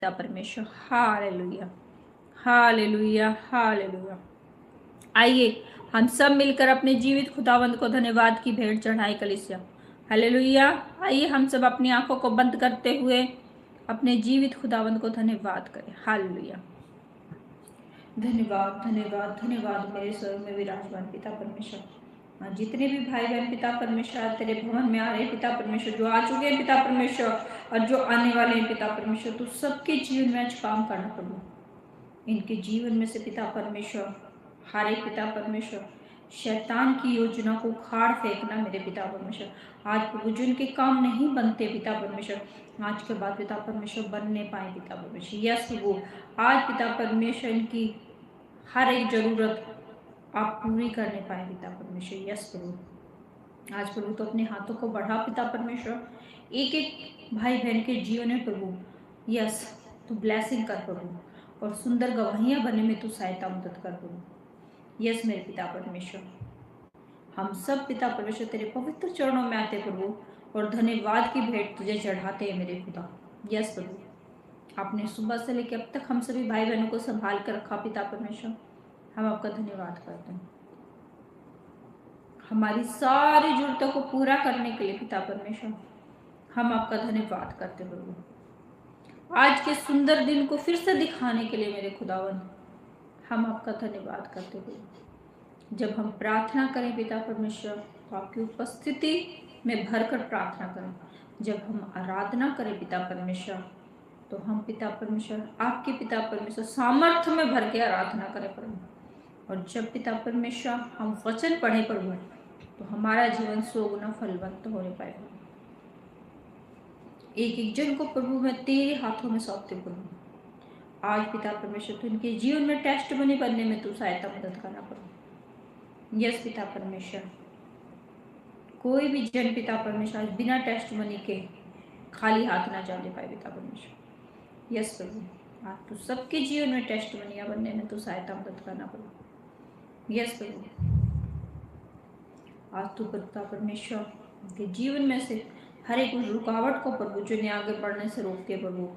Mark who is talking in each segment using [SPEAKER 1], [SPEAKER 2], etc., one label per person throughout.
[SPEAKER 1] पिता परमेश्वर। Hallelujah, hallelujah, hallelujah. आइए हम सब मिलकर अपने जीवित खुदावंद को धन्यवाद की भेंट चढ़ाएं कलीसिया। हालेलुया। आइए हम सब अपनी आंखों को बंद करते हुए अपने जीवित खुदावंद को धन्यवाद करें। हालेलुया। धन्यवाद, धन्यवाद, धन्यवाद मेरे स्वर्ग में विराजमान पिता परमेश्वर। जितने भी भाई बहन पिता परमेश्वर आज तेरे भवन में आ रहे हैं पिता परमेश्वर, जो आ चुके हैं पिता परमेश्वर और जो आने वाले हैं पिता परमेश्वर, तो सबके जीवन में आज काम करना प्रभु। इनके जीवन में से पिता परमेश्वर हर एक पिता परमेश्वर शैतान की योजना को उखाड़ फेंकना मेरे पिता परमेश्वर। आज प्रभु जो इनके काम नहीं बनते पिता परमेश्वर, आज के बाद पिता परमेश्वर बनने पाए पिता परमेश्वर। यस प्रभु, आज पिता परमेश्वर इनकी हर एक जरूरत आप पूरी करने पाए पिता परमेश्वर। यस प्रभु, आज प्रभु तो अपने हाथों को बढ़ा पिता परमेश्वर, एक एक भाई बहन के जीवन में प्रभु। यस, तू ब्लेसिंग कर प्रभु और सुंदर गवाहियां बनने में तू सहायता मदद कर प्रभु। यस मेरे पिता परमेश्वर, हम सब पिता परमेश्वर तेरे पवित्र चरणों में आते प्रभु और धन्यवाद की भेंट तुझे चढ़ाते हैं मेरे खुदा। यस प्रभु, आपने सुबह से लेकर अब तक हम सभी भाई बहनों को संभाल कर रखा पिता परमेश्वर, हम आपका धन्यवाद करते हैं। हमारी सारी जरूरतों को पूरा करने के लिए पिता परमेश्वर हम आपका धन्यवाद करते प्रभु। आज के सुंदर दिन को फिर से दिखाने के लिए मेरे खुदावन हम आपका धन्यवाद करते प्रभु। जब हम प्रार्थना करें पिता परमेश्वर तो आपकी उपस्थिति में भरकर प्रार्थना करें। जब हम आराधना करें पिता परमेश्वर तो हम पिता परमेश्वर आपके पिता परमेश्वर सामर्थ्य में भर के आराधना करें प्रभु। और जब पिता परमेश्वर हम वचन पढ़े प्रभु तो हमारा जीवन 100 गुना फलवंत होने पाए। एक एक जन को प्रभु मैं तेरे हाथों में सौंपते प्रभु। आज पिता परमेश्वर तो इनके जीवन में टेस्ट बनने में तू सहायता मदद करना प्रभु। यस पिता परमेश्वर, कोई भी जन पिता परमेश्वर बिना टेस्ट मनी के खाली हाथ ना जाने पाए पिता परमेश्वर। यस प्रभु, आज तू सबके जीवन में टेस्ट मनिया बनने में तू सहायता मदद करना प्रभु। यस प्रभु, आज तू पिता परमेश्वर के जीवन में से हर एक रुकावट को प्रभु जो इन्हें आगे बढ़ने से रोकते प्रभु,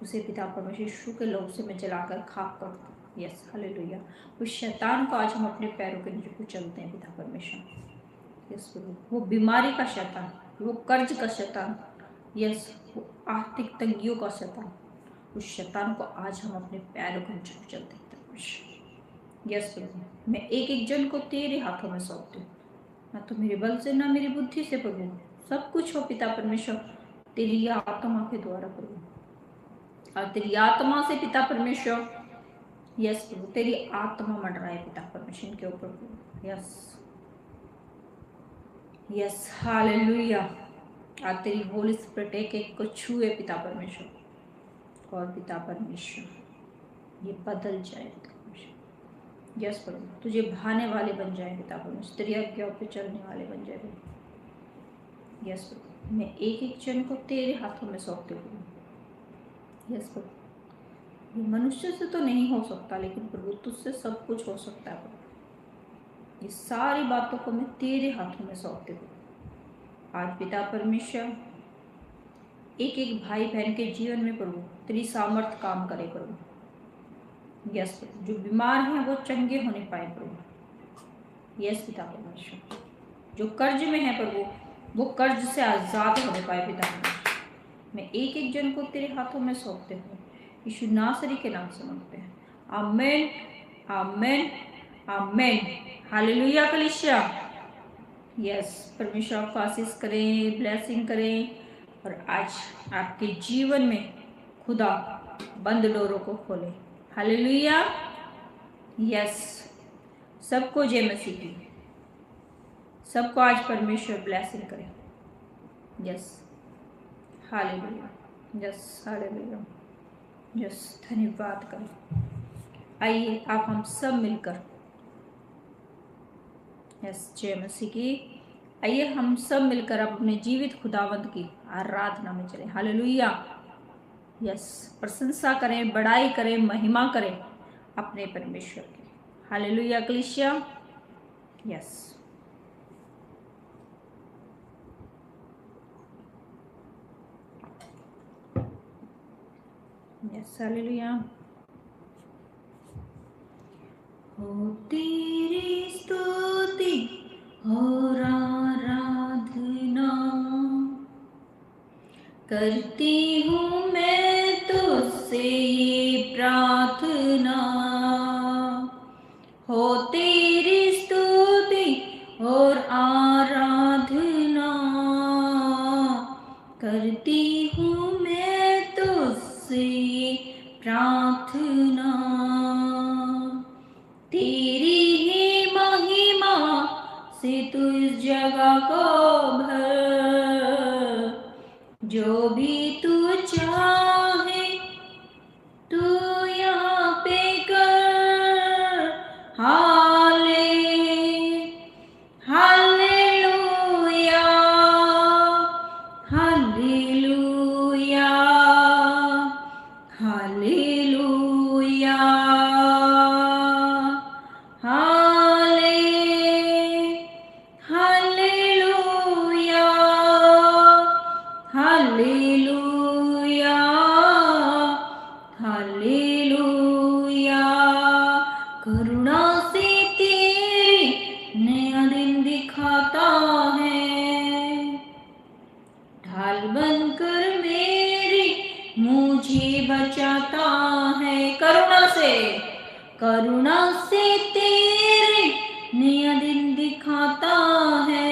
[SPEAKER 1] उसे पिता परमेश्वर यीशु के लहू से मैं जलाकर खाक कर दूं। Yes hallelujah. उस शैतान को आज हम अपने पैरों के नीचे कुचलते हैं पिता परमेश्वर। यस प्रभु, वो बीमारी का शैतान, वो कर्ज का शैतान, यस वो आर्थिक तंगियों का शैतान, उस शैतान को आज हम अपने पैरों के नीचे कुचलते हैं पिता परमेश्वर। यस प्रभु, मैं एक एक जन को तेरे हाथों में सौंपती हूँ। ना तो मेरे बल से ना मेरी बुद्धि से प्रभु, सब कुछ हो पिता परमेश्वर तेरी आत्मा के द्वारा प्रभु। और तेरी आत्मा से पिता परमेश्वर, यस प्रभु तेरी आत्मा मंडराए पिता परमेश्वर इनके ऊपर प्रभु। Yes yes hallelujah. आज तेरी होली स्पिरिट एक एक को छुए पिता परमेश्वर और पिता परमेश्वर ये बदल जाए पिता परमेश्वर। यस प्रभु, तुझे भाने वाले बन जाए पिता परमेश्वर, तेरी आज्ञाओं पे चलने वाले बन जाए प्रभु। यस प्रभु, मैं एक एक जन को तेरे हाथों में सौंपती हूँ। यस प्रभु, ये मनुष्य से तो नहीं हो सकता लेकिन प्रभु तुझसे सब कुछ हो सकता है प्रभु। ये सारी बातों को मैं तेरे हाथों में सौंपती हूँ। आज पिता परमेश्वर एक एक भाई बहन के जीवन में प्रभु तेरी सामर्थ काम करे प्रभु। यस प्रभु, जो बीमार हैं वो चंगे होने पाए प्रभु। यस पिता परमेश्वर, जो कर्ज में है प्रभु वो कर्ज से आजाद होने पाए पिता परमेश्वर। मैं एक एक जन को तेरे हाथों में सौंपते हूँ यीशु नासरी के नाम से मांगते हैं। आमेन, आमेन, आमेन। हालेलुया कलीसिया। यस, परमेश्वर आपको आशीष करें, ब्लेसिंग करें और आज आपके जीवन में खुदा बंद डोरों को खोले। हालेलुया। यस, सबको जय मसीह की, सबको आज परमेश्वर ब्लेसिंग करे। Yes hallelujah, yes hallelujah, yes धन्यवाद करें। आइए आप हम सब मिलकर, यस जय मसीह की, आइए हम सब मिलकर अपने जीवित खुदावंत की आराधना में चले। हालेलुया। यस, प्रशंसा करें, बड़ाई करें, महिमा करें अपने परमेश्वर की। हालेलुया कलीसिया। Yes yes yes hallelujah. हो तेरी स्तुति और आराधना करती हूँ मैं तुझसे ये प्रार्थना। हो तेरी स्तुति और आराधना करती हूँ मैं तुझसे ये प्रार्थना। तेरी ही महिमा से तू इस जगह को भर, जो भी तू चाहे तू यहाँ पे कर। Hallelujah hallelujah hallelujah hallelujah hallelujah hallelujah. करुणा से तेरी नया दिन दिखाता है, ढाल बनकर मेरी मुझे बचाता है। करुणा से तेरे नया दिन दिखाता है,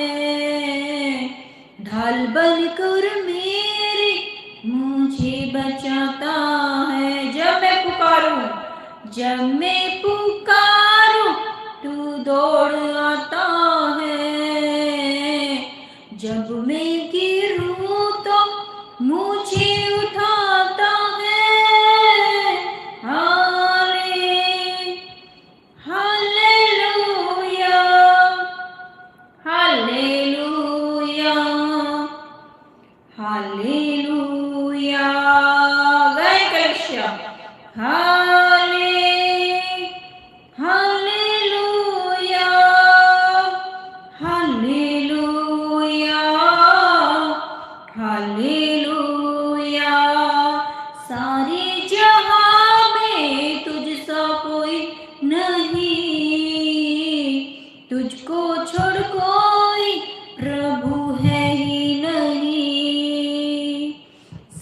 [SPEAKER 1] ढाल बनकर मेरे मुझे बचाता है। जब मैं पुकारूं तू दौड़ आता है, जब मैं गिरूं तो मुझे उठाता है। Hallelujah hallelujah hallelujah. गए कलिसिया। Hallelujah hallelujah hallelujah. सारे जहां में तुझसा कोई नहीं, तुझको छोड़ कोई प्रभु है ही नहीं।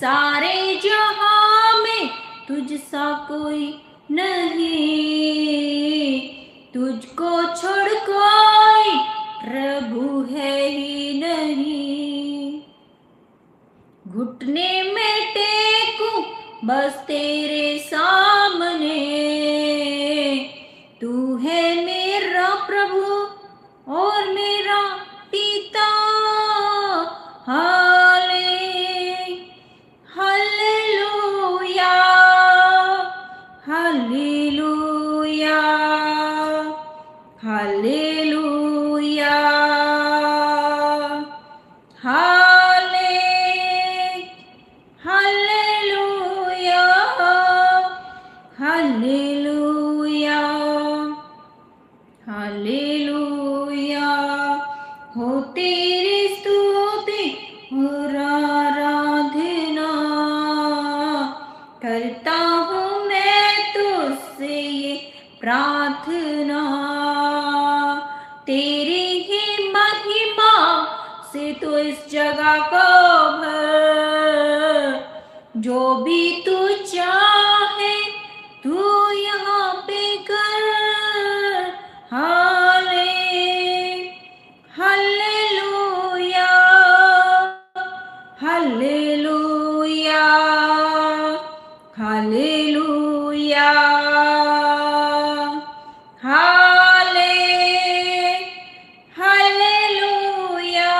[SPEAKER 1] सारे जहां में तुझसा कोई नहीं, तुझको छोड़ कोई प्रभु है ही नहीं। घुटने में टेकूं बस तेरे सामने, तू है मेरा प्रभु और मेरा पिता। Hallelujah hallelujah hallelujah hallelujah hallelujah hallelujah. हो तेरी स्तुति और आराधना करता हूँ मैं तुझसे ये प्रार्थना। तेरी ही महिमा से तो इस जगह को भर, जो भी तू चाहे तू यहाँ पे कर। Hallelujah hallelujah hallelujah hallelujah hallelujah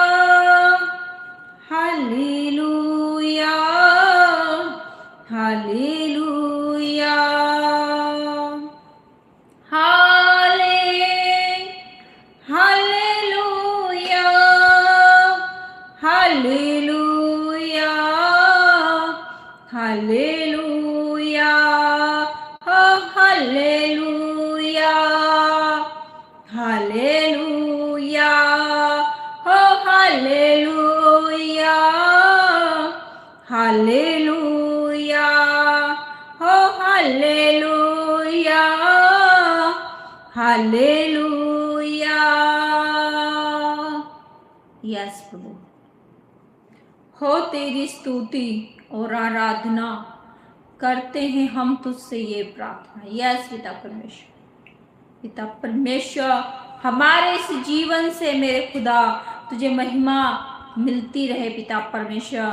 [SPEAKER 1] hallelujah hallelujah hallelujah hallelujah hallelujah hallelujah hallelujah hallelujah hallelujah hallelujah. Yes प्रभु, हो तेरी स्तुति और आराधना करते हैं हम तुझसे ये प्रार्थना। यस पिता परमेश्वर, पिता परमेश्वर, हमारे इस जीवन से मेरे खुदा तुझे महिमा मिलती रहे पिता परमेश्वर,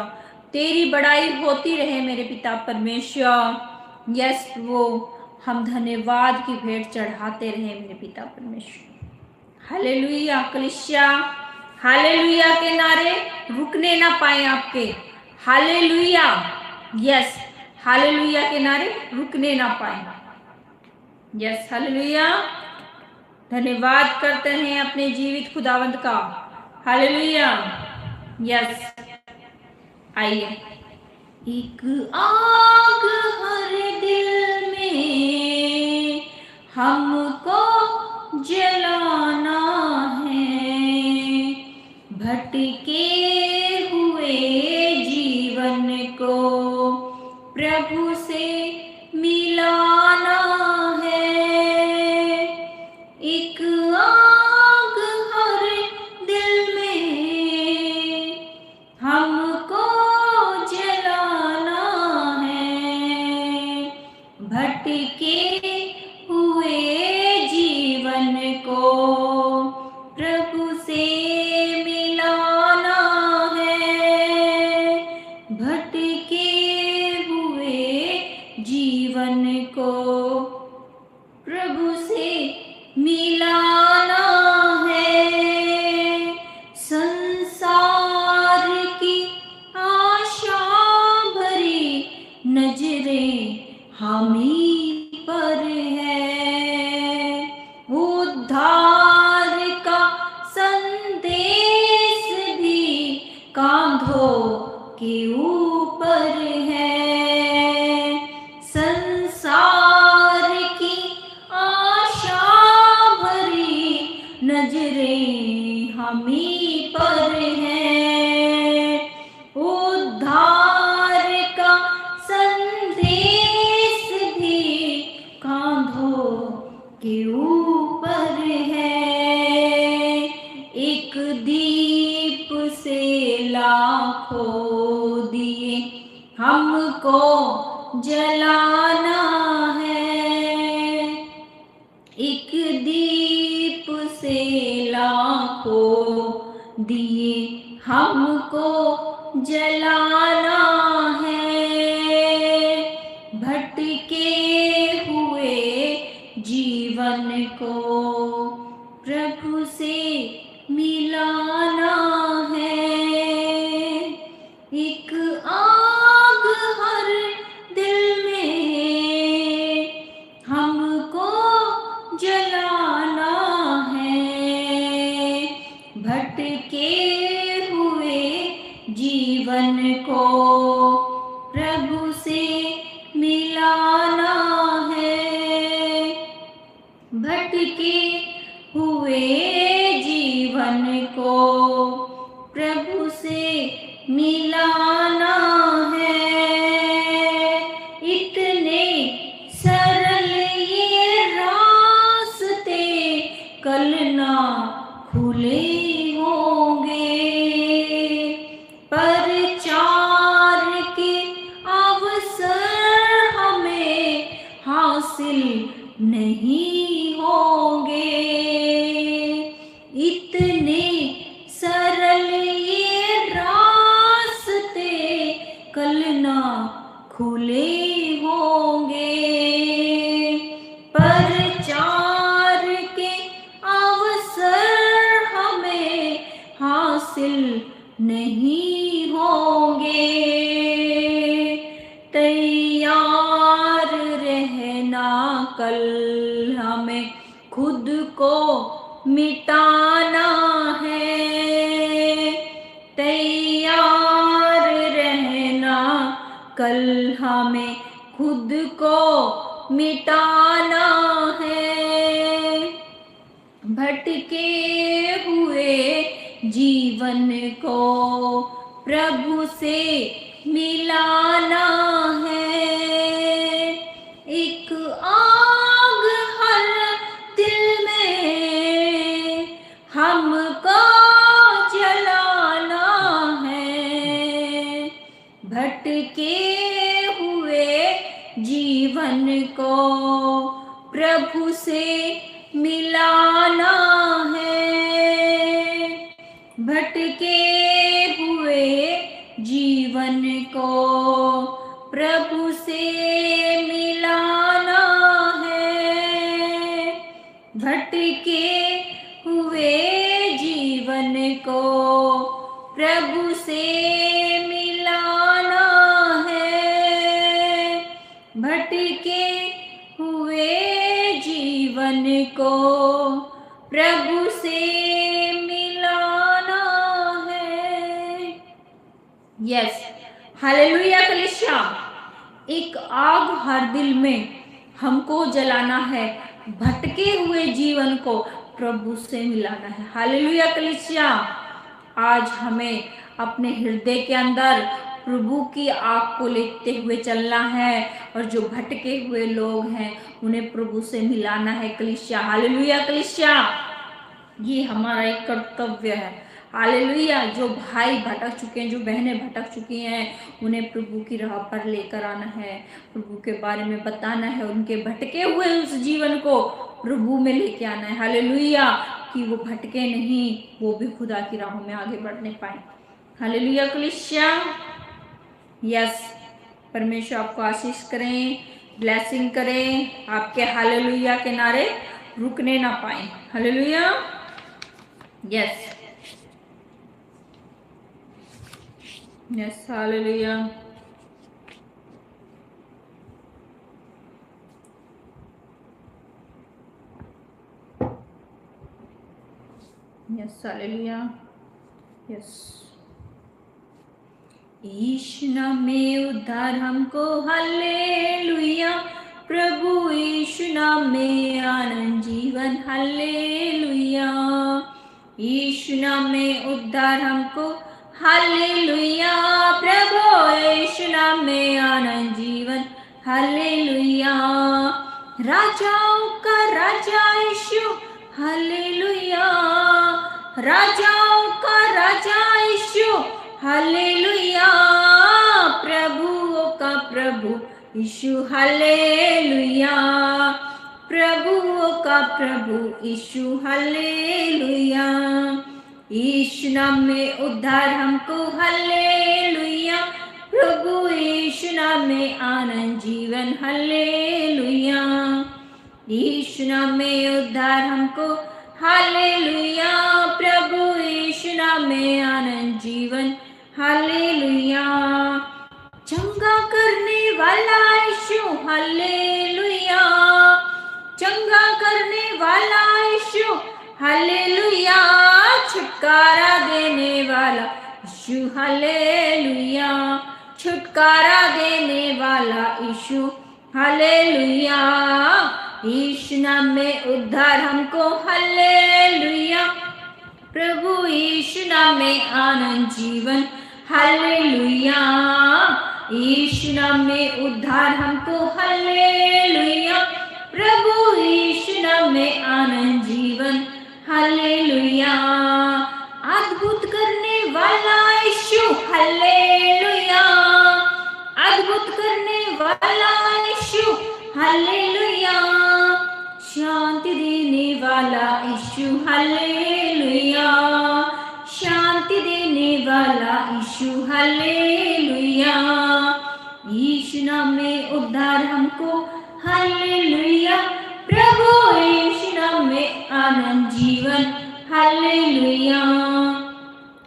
[SPEAKER 1] तेरी बड़ाई होती रहे मेरे पिता परमेश्वर। यस वो हम धन्यवाद की भेंट चढ़ाते रहे मेरे पिता परमेश्वर। हालेलुया। कलीसिया हालेलुया के नारे रुकने ना पाए आपके। हालेलुया, यस, हालेलुया के नारे रुकने ना पाए। Yes hallelujah. धन्यवाद करते हैं अपने जीवित खुदावंत का। हालेलुया। यस, आइए। एक आग हर दिल में हमको जलाना है, भटके हुए जीवन को प्रभु से मिलाना है। एक आग हर दिल में हमको जलाना है, भटके हुए जीवन को प्रभु से मिलाना है, भटके हुए जीवन को प्रभु से मिलाना है। संसार की आशा भरी नजरें हमी पर है, उद्धार का संदेश भी कांधों के ऊपर है। संसार की आशा भरी नजरें हमी पर है, उद्धार का संदेश भी कांधों के ऊपर है। एक दीप से लाखों दिए हमको जलाना है, एक दीप से लाखों दिए हमको जलाना है, भटके हुए जीवन को प्रभु से मिलाना है। एक आग हर दिल में हमको जलाना है, भटके हुए जीवन को प्रभु से मिलाना है, भटके हुए जीवन को प्रभु से मिलाना है। इतने सरल ये रास्ते कल ना खुले होंगे, प्रचार के अवसर हमें हासिल नहीं होंगे। इतने सरल ये रास्ते कल ना खुले होंगे, प्रचार के अवसर हमें हासिल नहीं होंगे। तैयार रहना कल हमें खुद को मिटाना है, तैयार रहना कल हमें खुद को मिटाना है, भटके हुए जीवन को प्रभु से मिलाना है। जीवन को प्रभु से मिलाना है। भटके हुए जीवन को प्रभु से मिलाना है। भटके हुए जीवन को प्रभु से मिलाना है। भटके हुए जीवन को प्रभु से मिलाना है। यस, हालेलुया कलीसिया। एक आग हर दिल में हमको जलाना है। भटके हुए जीवन को प्रभु से मिलाना है। हालेलुया कलीसिया। आज हमें अपने हृदय के अंदर प्रभु की आग को लेते हुए चलना है और जो भटके हुए लोग हैं उन्हें प्रभु से मिलाना है कलीसिया। हालेलुया कलीसिया। ये हमारा एक कर्तव्य है। हालेलुया। जो भाई भटक चुके हैं, जो बहनें भटक चुकी हैं, उन्हें प्रभु की राह पर लेकर आना है, प्रभु के बारे में बताना है, उनके भटके हुए उस जीवन को प्रभु में लेके आना है। हालेलुया। कि वो भटके नहीं, वो भी खुदा की राहों में आगे बढ़ने पाए। हालेलुया कलीसिया। यस, परमेश्वर आपको आशीष करें, ब्लेसिंग करें, आपके हालेलुया के नारे रुकने ना पाए। Hallelujah. Yes yes, hallelujah. Yes, hallelujah. Yes. Yeshu नाम में उद्धार हमको, हालेलुया। प्रभु यीशु नाम में आनंद जीवन, हालेलुया। यीशु नाम में उद्धार हमको, हालेलुया। प्रभु यीशु नाम में आनंद जीवन, हालेलुया। राजाओं का राजा यीशु, हालेलुया। राजाओं का राजा यीशु, हालेलुया। प्रभुओं का प्रभु यीशु, हालेलुया। प्रभुओं का प्रभु यीशु, हालेलुया। यीशु नाम में उद्धार हमको, हालेलुया। प्रभु यीशु नाम में आनंद जीवन, हालेलुया। यीशु नाम में उद्धार हमको, हालेलुया। प्रभु यीशु नाम में आनंद जीवन, हालेलुया। चंगा करने वाला यीशु, हालेलुया। चंगा करने वाला यीशु, हालेलुया। छुटकारा देने वाला यीशु, हालेलुया। छुटकारा देने वाला यीशु, हालेलुया। यीशु नाम में उद्धार हमको, हालेलुया। प्रभु यीशु नाम में आनंद जीवन, हालेलुया। यीशु नाम में उद्धार हमको, हालेलुया। प्रभु यीशु नाम में आनंद जीवन, हालेलुया। अद्भुत करने वाला यीशु, हालेलुया। अद्भुत करने वाला यीशु, हालेलुया। शांति देने वाला यीशु, हालेलुया। शांति देने वाला यीशु, हालेलुया। यीशु नाम में उद्धार हमको, हालेलुया। प्रभु यीशु नाम में आनंद जीवन, हालेलुया।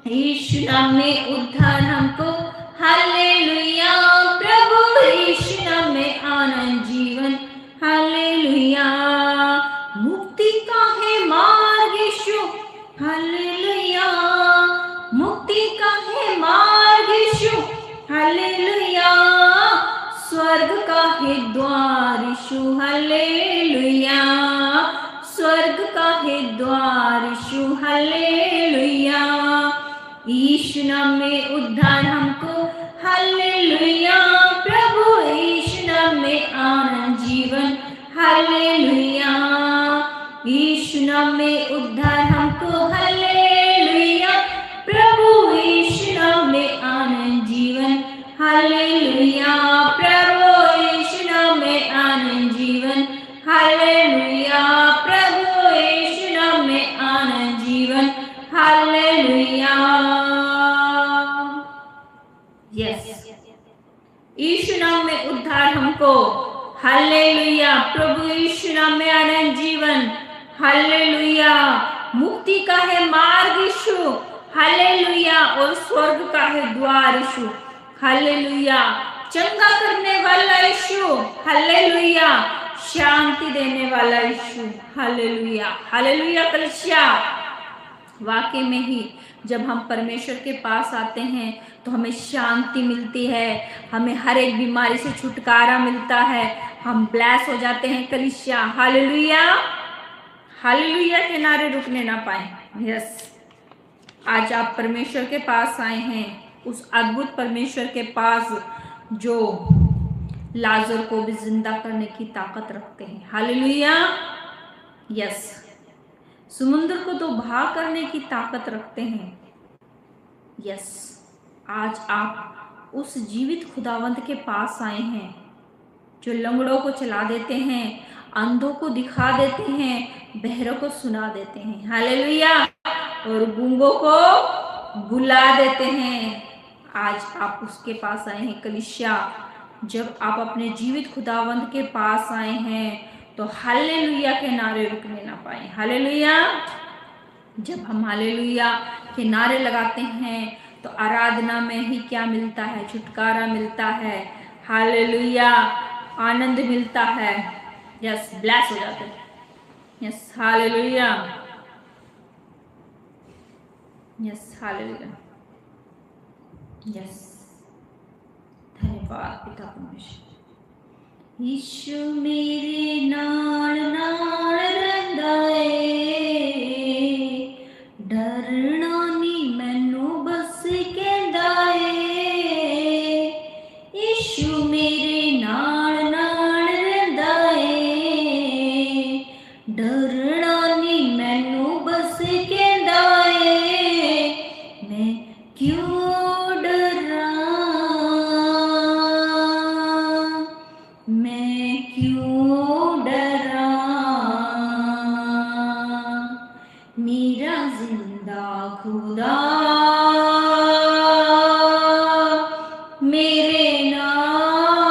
[SPEAKER 1] यीशु नाम में उद्धार हमको, हालेलुया। प्रभु यीशु नाम में आनंद जीवन, हालेलुया। मुक्ति का है मार्ग यीशु, हालेलुया। मुक्ति का है मार्ग यीशु, हालेलुया। स्वर्ग का है द्वार यीशु, हालेलुया। स्वर्ग का है द्वार यीशु, हालेलुया। यीशु नाम में उद्धार हमको, हालेलुया। प्रभु यीशु नाम में आनंद जीवन, हालेलुया। यीशु नाम में उद्धार हमको, हालेलुया। प्रभु यीशु नाम में आनंद जीवन, हालेलुया। प्रभु यीशु नाम में आनंद हालेलुया। प्रभु यीशु नाम में आनंद जीवन, हालेलुया। मुक्ति का है मार्ग यीशु, हालेलुया। और स्वर्ग का है द्वार यीशु, हालेलुया। चंगा करने वाला यीशु, हालेलुया। शांति देने वाला यीशु, हालेलुया, हालेलुया। कलीसिया, वाकई में ही जब हम परमेश्वर के पास आते हैं तो हमें शांति मिलती है, हमें हर एक बीमारी से छुटकारा मिलता है, हम ब्लेस हो जाते हैं कलीसिया, हालेलुया, हालेलुया के नारे रुकने ना पाए। यस, आज आप परमेश्वर के पास आए हैं, उस अद्भुत परमेश्वर के पास जो लाजर को भी जिंदा करने की ताकत रखते हैं, हालेलुया। यस, समुद्र को तो भाग करने की ताकत रखते हैं। यस, आज आप उस जीवित खुदावंत के पास आए हैं जो लंगड़ों को चला देते हैं, अंधों को दिखा देते हैं, बहरों को सुना देते हैं, हालेलुया, और गूंगों को बुला देते हैं। आज आप उसके पास आए हैं कलीसिया। जब आप अपने जीवित खुदावंत के पास आए हैं तो हालेलुया के नारे रुकने ना पाए, हालेलुया। जब हम हालेलुया के नारे लगाते हैं तो आराधना में ही क्या मिलता है? छुटकारा मिलता है, हालेलुया, आनंद मिलता है। यस, ब्लेस हो जाते हैं। Yes, hallelujah, yes, hallelujah, yes. धन्यवाद पिता परमेश्वर। यीशु मेरे नाल नाल रहिंदा ए, डरना नहीं मैनू बस कहंदा ए। यीशु मेरे नाल नाल रहिंदा ए, डरना नहीं मैनू बस कहंदा ए। मैं क्यों डरां, मैं क्यों डरां, मेरा जिंदा खुदा मेरे नाल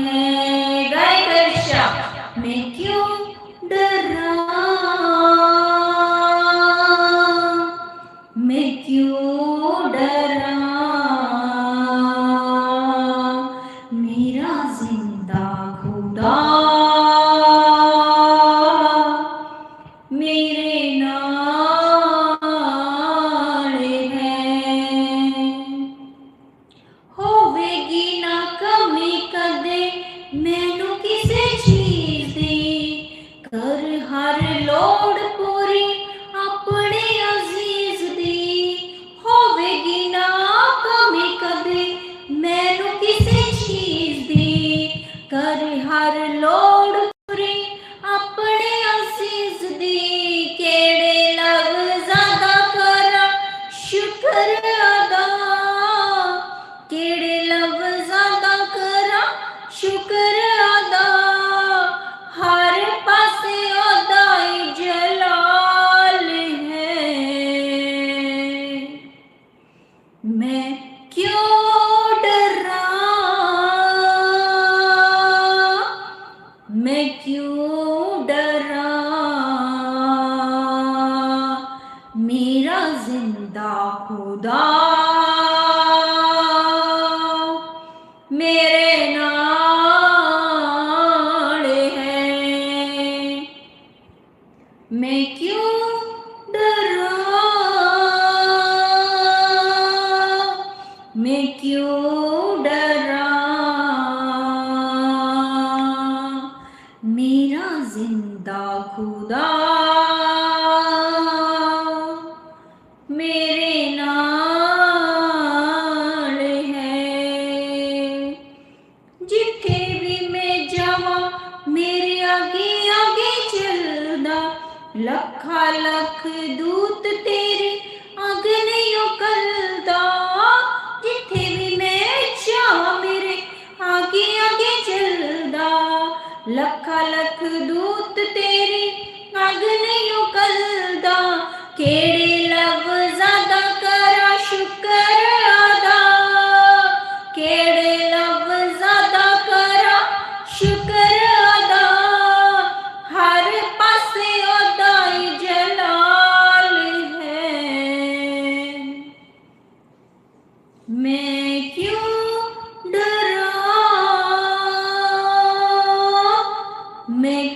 [SPEAKER 1] है। गाय कलीसिया, मैं क्यों डरां, मैं क्यों डरां, मेरा जिंदा खुदा मेरे नाल है। होवेगी ना कमी कदे मैनू किसे चीज दी, कर हर लोड़ पूरी अपने अजीज दी। होवेगी ना कमी कदे मैनू किसे चीज दी, कर हर लोड़ पूरी अपने अजीज दी। केड़े लफ्ज़ां दा करां शुक्र अदा, केड़े लफ्ज़ां दा करां शुक्र अदा, हर पासे ओदा ही जलाल है। मैं क्यों डरां, मैं क्यों डरां, मेरा जिंदा खुदा मेरे नाल है। मैं क्यों डरां, मैं क्यों डरां, मेरा जिंदा खुदा मेरे नाल है। जिथे भी मैं जावां मेरे आगे आगे चलदा, लखा लख दूत तेरे आगे नहीं उकलदा। जिथे भी मैं जावां मेरे आगे आगे चलदा, लखा लख दूत तेरे आगे नहीं उकलदा। केड़े लफ्ज़ां दा करां शुक्र अदा, केड़े लफ्ज़ां दा करां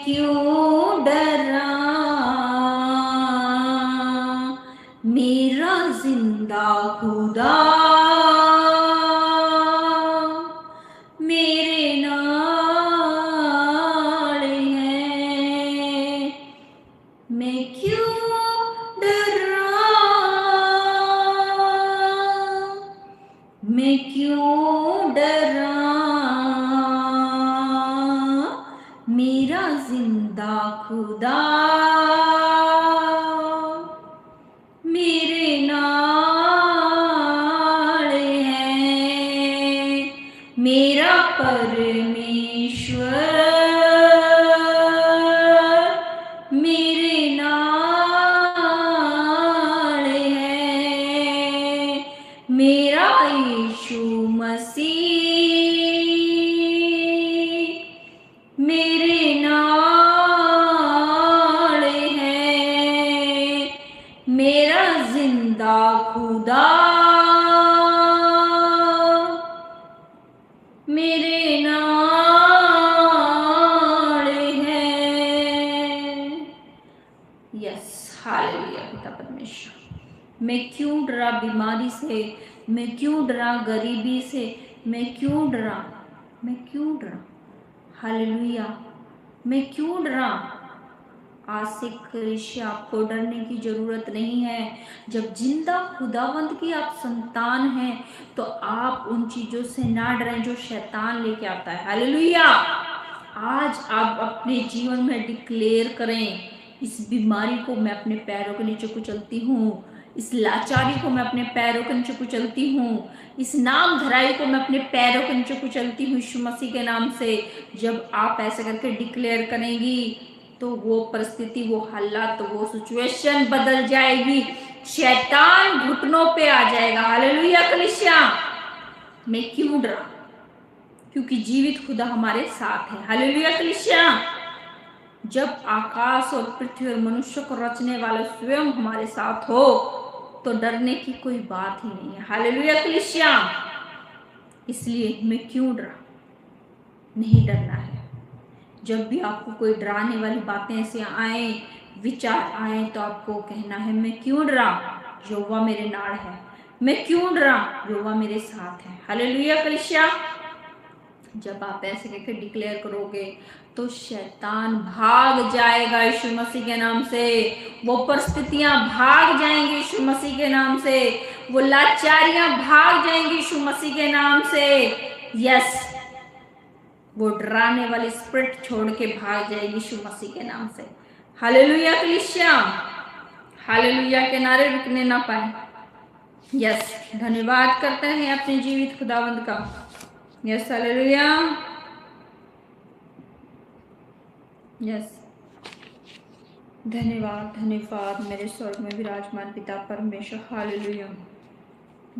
[SPEAKER 1] क्यों डरा, मेरा जिंदा खुदा मेरे नाल है, मैं क्यों डरा, मैं क्यों डरा, मेरा जिंदा खुदा मेरे नाल है, मेरा परमेश्वर मेरे नाल है, मेरा यीशु मसीह मेरे नाल है, मेरा जिंदा खुदा मेरे नाल है। यस, हालेलुया पिता परमेश्वर। मैं क्यों डरा बीमारी से, मैं क्यों डरा गरीबी से, मैं क्यों डरा, मैं क्यों डरा, हालेलुया, मैं क्यों डरा। आज से कलिसिया आपको डरने की जरूरत नहीं है। जब जिंदा खुदावंत की आप संतान हैं तो आप उन चीजों से ना डरें जो शैतान लेके आता है। हालेलुया। आज आप अपने जीवन में डिक्लेयर करें, इस बीमारी को मैं अपने पैरों के नीचे कुचलती हूँ, इस लाचारी को मैं अपने पैरों के नीचे कुचलती हूँ, इस नाम धराई को मैं अपने पैरों के नीचे कुचलती हूँ यीशु मसीह के नाम से। जब आप ऐसे करके डिक्लेयर करेंगी तो वो परिस्थिति, वो हालात, वो सिचुएशन बदल जाएगी, शैतान घुटनों पे आ जाएगा। हालेलुया कलीसिया। मैं क्यों डरा, क्योंकि जीवित खुदा हमारे साथ है। हालेलुया कलीसिया। जब आकाश और पृथ्वी और मनुष्य को रचने वाले स्वयं हमारे साथ हो तो डरने की कोई बात ही नहीं है। हालेलुया कलीसिया। इसलिए मैं क्यों डरा, नहीं डरना है। जब भी आपको कोई डराने वाली बातें ऐसे आए, विचार आए, तो आपको कहना है मैं क्यों डरा, यहोवा मेरे नाड़ है, मैं क्यों डरा, यहोवा मेरे साथ है। हालेलुया कलीसिया। जब आप ऐसे करके डिक्लेयर करोगे तो शैतान भाग जाएगा यीशु मसीह के नाम से, वो परिस्थितियां भाग जाएंगी यीशु मसीह के नाम से, वो लाचारियां भाग जाएंगी यीशु मसीह के नाम से। यस, वो डराने वाली स्पिरिट छोड़ के भाग जाएगी यीशु मसीह के नाम से। हालेलुया कलीसिया। हालेलुया के नारे रुकने ना पाए। यस, धन्यवाद करते हैं अपने जीवित खुदावंद का। Yes, hallelujah. यस, धन्यवाद धन्यवाद मेरे स्वर्ग में विराजमान पिता परमेश्वर। हालेलुया।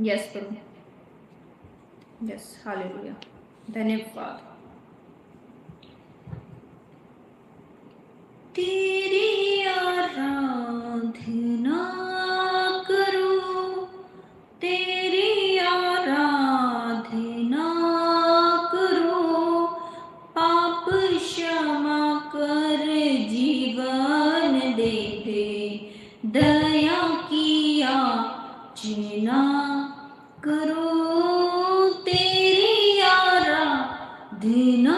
[SPEAKER 1] यस प्रभु। यस, हालेलुया, धन्यवाद। तेरी आराधना करो, तेरी आराधना करो, पाप क्षमा कर जीवन दे दे, दया की याचना करो, तेरी आराधना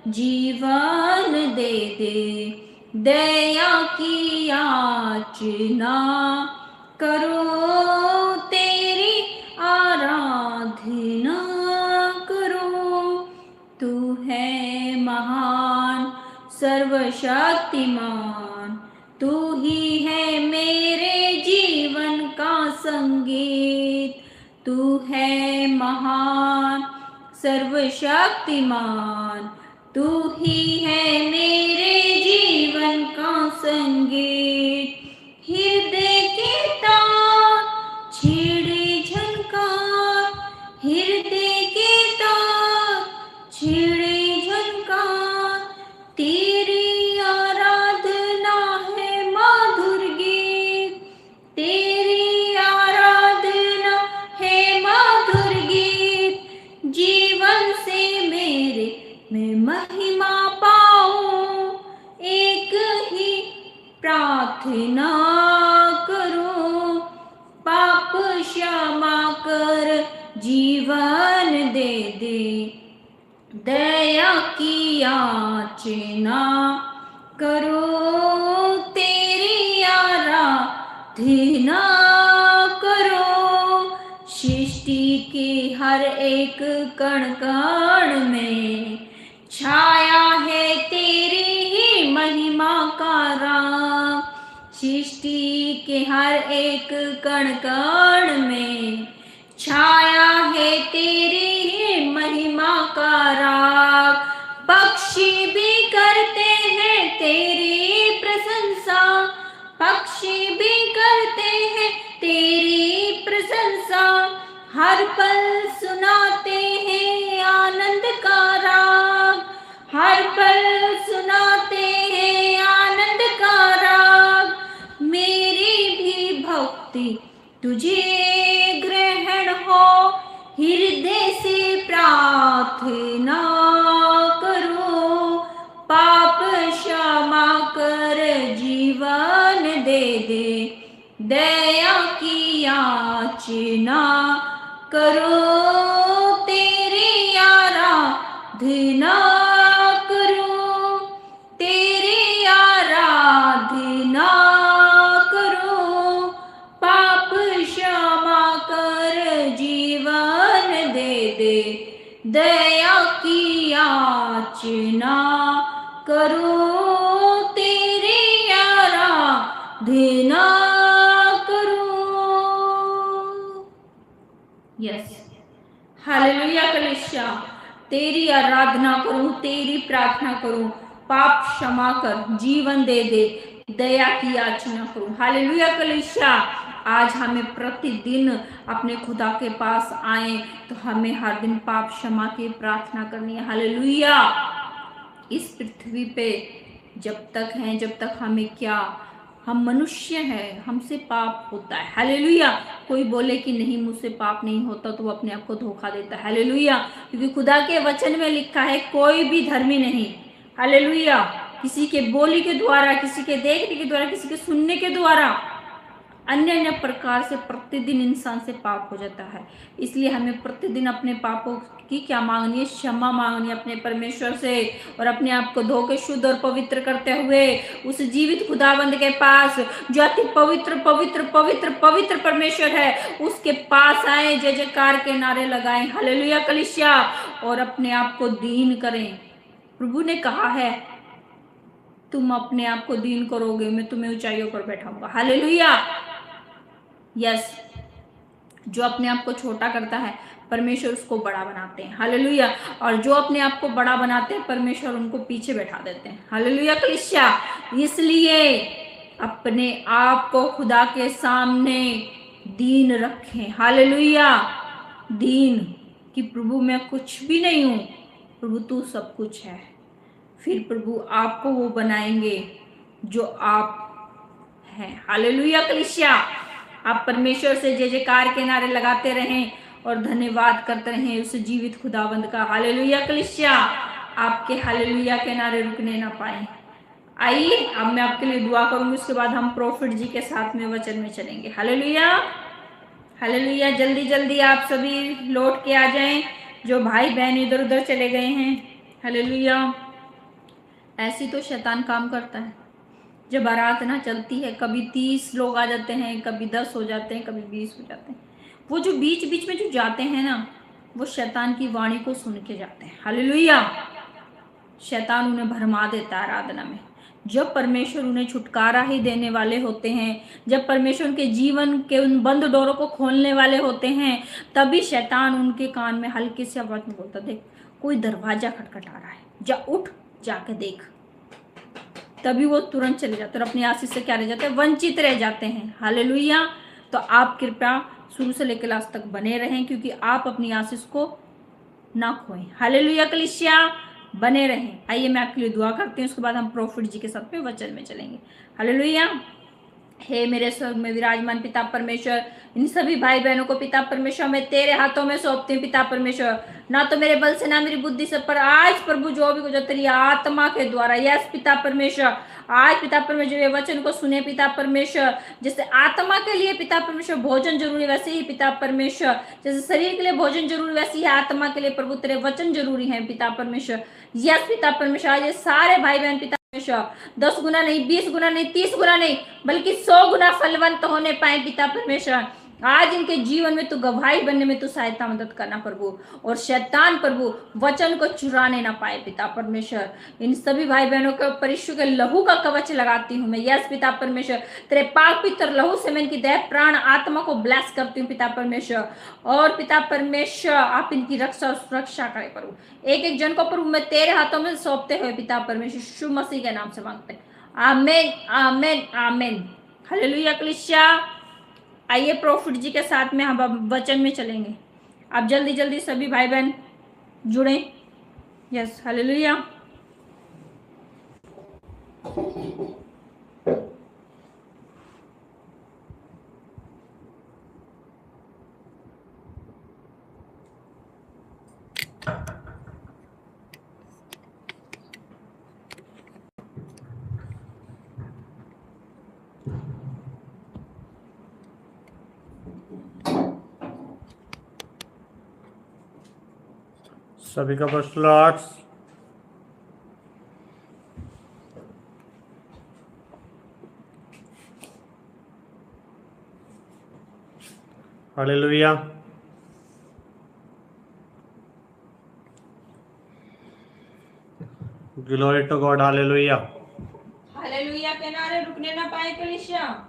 [SPEAKER 1] जीवन दे दे, दया की याचना करो, तेरी आराधना करो। तू है महान सर्वशक्तिमान, तू ही है मेरे जीवन का संगीत, तू है महान सर्वशक्तिमान, तू ही है मेरे जीवन का संगीत। हृदय के तार छेड़े झनकार, हृदय के तार छेड़े झनकार, तेरी आराधना है मधुर गीत, प्रार्थना करूं, पाप क्षमा कर जीवन दे दे, दया की याचना करो, तेरी आराधना करो। सृष्टि के हर एक कण कण में छाया है तेरी ही महिमा का राग। सृष्टि के हर एक कण कण में छाया है तेरी ही महिमा का राग। पक्षी भी करते हैं तेरी प्रशंसा, पक्षी भी करते हैं तेरी प्रशंसा, हर पल सुनाते हैं आनंद का राग, हर पल सुनाते हैं आनंद का राग। मेरी भी भक्ति तुझे ग्रहण हो, हृदय से प्रार्थना करो, पाप क्षमा कर जीवन दे दे, दया की याचना करो, तेरी आराधना करो, तेरी आराधना करो, पाप क्षमा कर जीवन दे दे, दया की याचना करो, तेरी आराधना करो। यस, हालेलुया कलीसिया, तेरी आराधना करूं, तेरी प्रार्थना करूं, पाप क्षमा कर जीवन दे दे, दया की याचना करूं। हालेलुया कलीसिया, आज हमें प्रतिदिन अपने खुदा के पास आए तो हमें हर दिन पाप क्षमा की प्रार्थना करनी है। हालेलुया, इस पृथ्वी पे जब तक हैं, जब तक हमें क्या, हम मनुष्य हैं, हमसे पाप होता है। हालेलुया, कोई बोले कि नहीं मुझसे पाप नहीं होता तो वो अपने आप को धोखा देता है। हालेलुया, क्योंकि खुदा के वचन में लिखा है कोई भी धर्मी नहीं, हालेलुया, किसी के बोली के द्वारा, किसी के देखने के द्वारा, किसी के सुनने के द्वारा, अन्य अन्य प्रकार से प्रतिदिन इंसान से पाप हो जाता है। इसलिए हमें प्रतिदिन अपने पापों की क्या मांगनी है, क्षमा मांगनी है अपने परमेश्वर से, और अपने आप को धो के शुद्ध और पवित्र करते हुए उस जीवित खुदाबंद के पास जो अति पवित्र पवित्र पवित्र पवित्र परमेश्वर है उसके पास आए, जय जयकार के नारे लगाएं। हालेलुया कलीसिया, और अपने आप को दीन करें। प्रभु ने कहा है तुम अपने आप को दीन करोगे, मैं तुम्हें ऊंचाइयों पर बैठाऊंगा। हालेलुया, यस, जो अपने आप को छोटा करता है परमेश्वर उसको बड़ा बनाते हैं। हालेलुया, और जो अपने आप को बड़ा बनाते हैं परमेश्वर उनको पीछे बैठा देते हैं। हालेलुया कलीसिया, इसलिए अपने आप को खुदा के सामने दीन रखें। हालेलुया, दीन कि प्रभु मैं कुछ भी नहीं हूं, प्रभु तू सब कुछ है। फिर प्रभु आपको वो बनाएंगे जो आप हैं। हालेलुया कलीसिया, आप परमेश्वर से जय जयकार के नारे लगाते रहें और धन्यवाद करते रहें उस जीवित खुदाबंद का। हालेलुया कलीसिया, आपके हालेलुया के नारे रुकने ना पाए। आइए अब मैं आपके लिए दुआ करूंगी, उसके बाद हम प्रोफेट जी के साथ में वचन में चलेंगे। हालेलुया, हालेलुया, जल्दी जल्दी आप सभी लौट के आ जाएं जो भाई बहन इधर उधर चले गए हैं। हालेलुया, ऐसी तो शैतान काम करता है। जब बारात ना चलती है, कभी 30 लोग आ जाते हैं, कभी 10 हो जाते हैं, कभी 20 हो जाते हैं। वो जो बीच बीच में जो जाते हैं ना, वो शैतान की वाणी को सुन के जाते हैं। हालेलुया, शैतान उन्हें भरमा देता है आराधना में। जब परमेश्वर उन्हें छुटकारा ही देने वाले होते हैं, जब परमेश्वर उनके जीवन के उन बंद डोरों को खोलने वाले होते हैं, तभी शैतान उनके कान में हल्की सी आवाज में बोलता, देख कोई दरवाजा खटखटा रहा है, जा उठ जाके देख। तभी वो तुरंत चले जाते और अपनी आशीष से क्या रह जाते हैं, वंचित रह जाते हैं। हालेलुया, तो आप कृपया शुरू से लेकर लास्ट तक बने रहें, क्योंकि आप अपनी आशीष को ना खोएं। हालेलुया कलीसिया, बने रहें। आइए मैं आपके लिए दुआ करती हूँ, उसके बाद हम प्रोफेट जी के साथ में वचन में चलेंगे। हालेलुया, हे मेरे स्वर्ग में विराजमान पिता परमेश्वर, इन सभी भाई बहनों को पिता परमेश्वर मैं तेरे हाथों में सौंपती हूँ पिता परमेश्वर। ना तो मेरे बल से ना मेरी बुद्धि से, पर आज प्रभु जो भी कुछ तेरी आत्मा के द्वारा, यस पिता परमेश्वर, आज पिता परमेश्वर ये वचन को सुने पिता परमेश्वर। जैसे आत्मा के लिए पिता परमेश्वर भोजन जरूरी, वैसे ही पिता परमेश्वर जैसे शरीर के लिए भोजन जरूरी, वैसे ही आत्मा के लिए प्रभु तेरे वचन जरूरी है पिता परमेश्वर। यस पिता परमेश्वर, आज ये सारे भाई बहन पिता परमेश्वर 10 गुना नहीं, 20 गुना नहीं, 30 गुना नहीं, बल्कि 100 गुना फलवंत होने पाए पिता परमेश्वर। आज इनके जीवन में तू गवाही बनने में तू सहायता मदद करना प्रभु, और शैतान प्रभु वचन को चुराने ना पाए पिता परमेश्वर। इन सभी भाई बहनों के ऊपर यीशु के लहू का कवच लगाती हूँ मैं। यस पिता परमेश्वर, तेरे पाक पितर लहू से मैं इनकी देह प्राण आत्मा को ब्लेस करती हूँ पिता परमेश्वर। और पिता परमेश्वर आप इनकी रक्षा और सुरक्षा करें प्रभु। एक एक जन को प्रभु मैं तेरे हाथों में सौंपते हुए पिता परमेश्वर यीशु मसीह के नाम से मांगते हैं, आमीन आमीन आमीन। हालेलुया कलीसिया। आइए प्रॉफिट जी के साथ में हम अब वचन में चलेंगे। आप जल्दी जल्दी सभी भाई बहन जुड़े। Yes hallelujah.
[SPEAKER 2] सभी का प्रश्न hallelujah. Glory to God. Hallelujah.
[SPEAKER 1] Hallelujah के नारे रुकने ना पाए कलीसिया।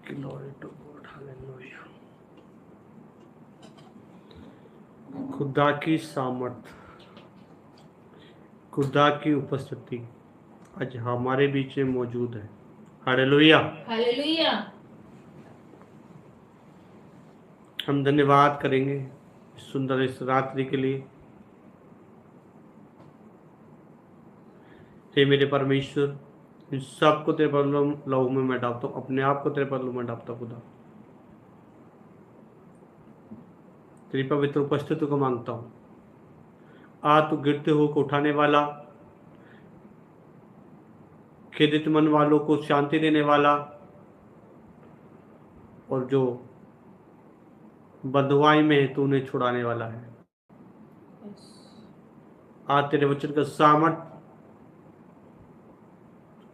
[SPEAKER 2] Glory to God. हालेलुया। खुदा की सामर्थ, खुदा की उपस्थिति आज हमारे बीच में मौजूद है। हालेलुया।
[SPEAKER 1] हालेलुया।
[SPEAKER 2] हम धन्यवाद करेंगे इस सुंदर इस रात्रि के लिए। हे मेरे परमेश्वर, इन सबको तेरे पर लहू में मैं डालता हूँ, अपने आप को तेरे पर लहू में डालता हूँ। खुदा तेरी पवित्र उपस्थिति को मांगता हूँ। आ तू गिरते हुए को उठाने वाला, खेदित मन वालों को शांति देने वाला, और जो बंधुआई में है तू उन्हें छुड़ाने वाला है। आज तेरे वचन का सामर्थ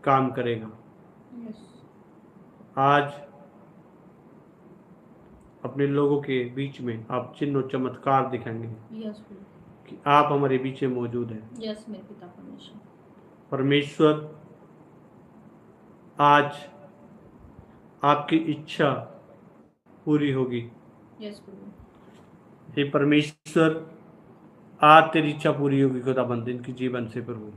[SPEAKER 2] काम करेगा। आज अपने लोगों के बीच में आप चिन्ह और चमत्कार दिखाएंगे कि आप हमारे बीच में मौजूद हैं। परमेश्वर, आज आपकी इच्छा पूरी होगी। हे परमेश्वर, आज तेरी इच्छा पूरी होगी खुदाबंद इनके जीवन से प्रभु।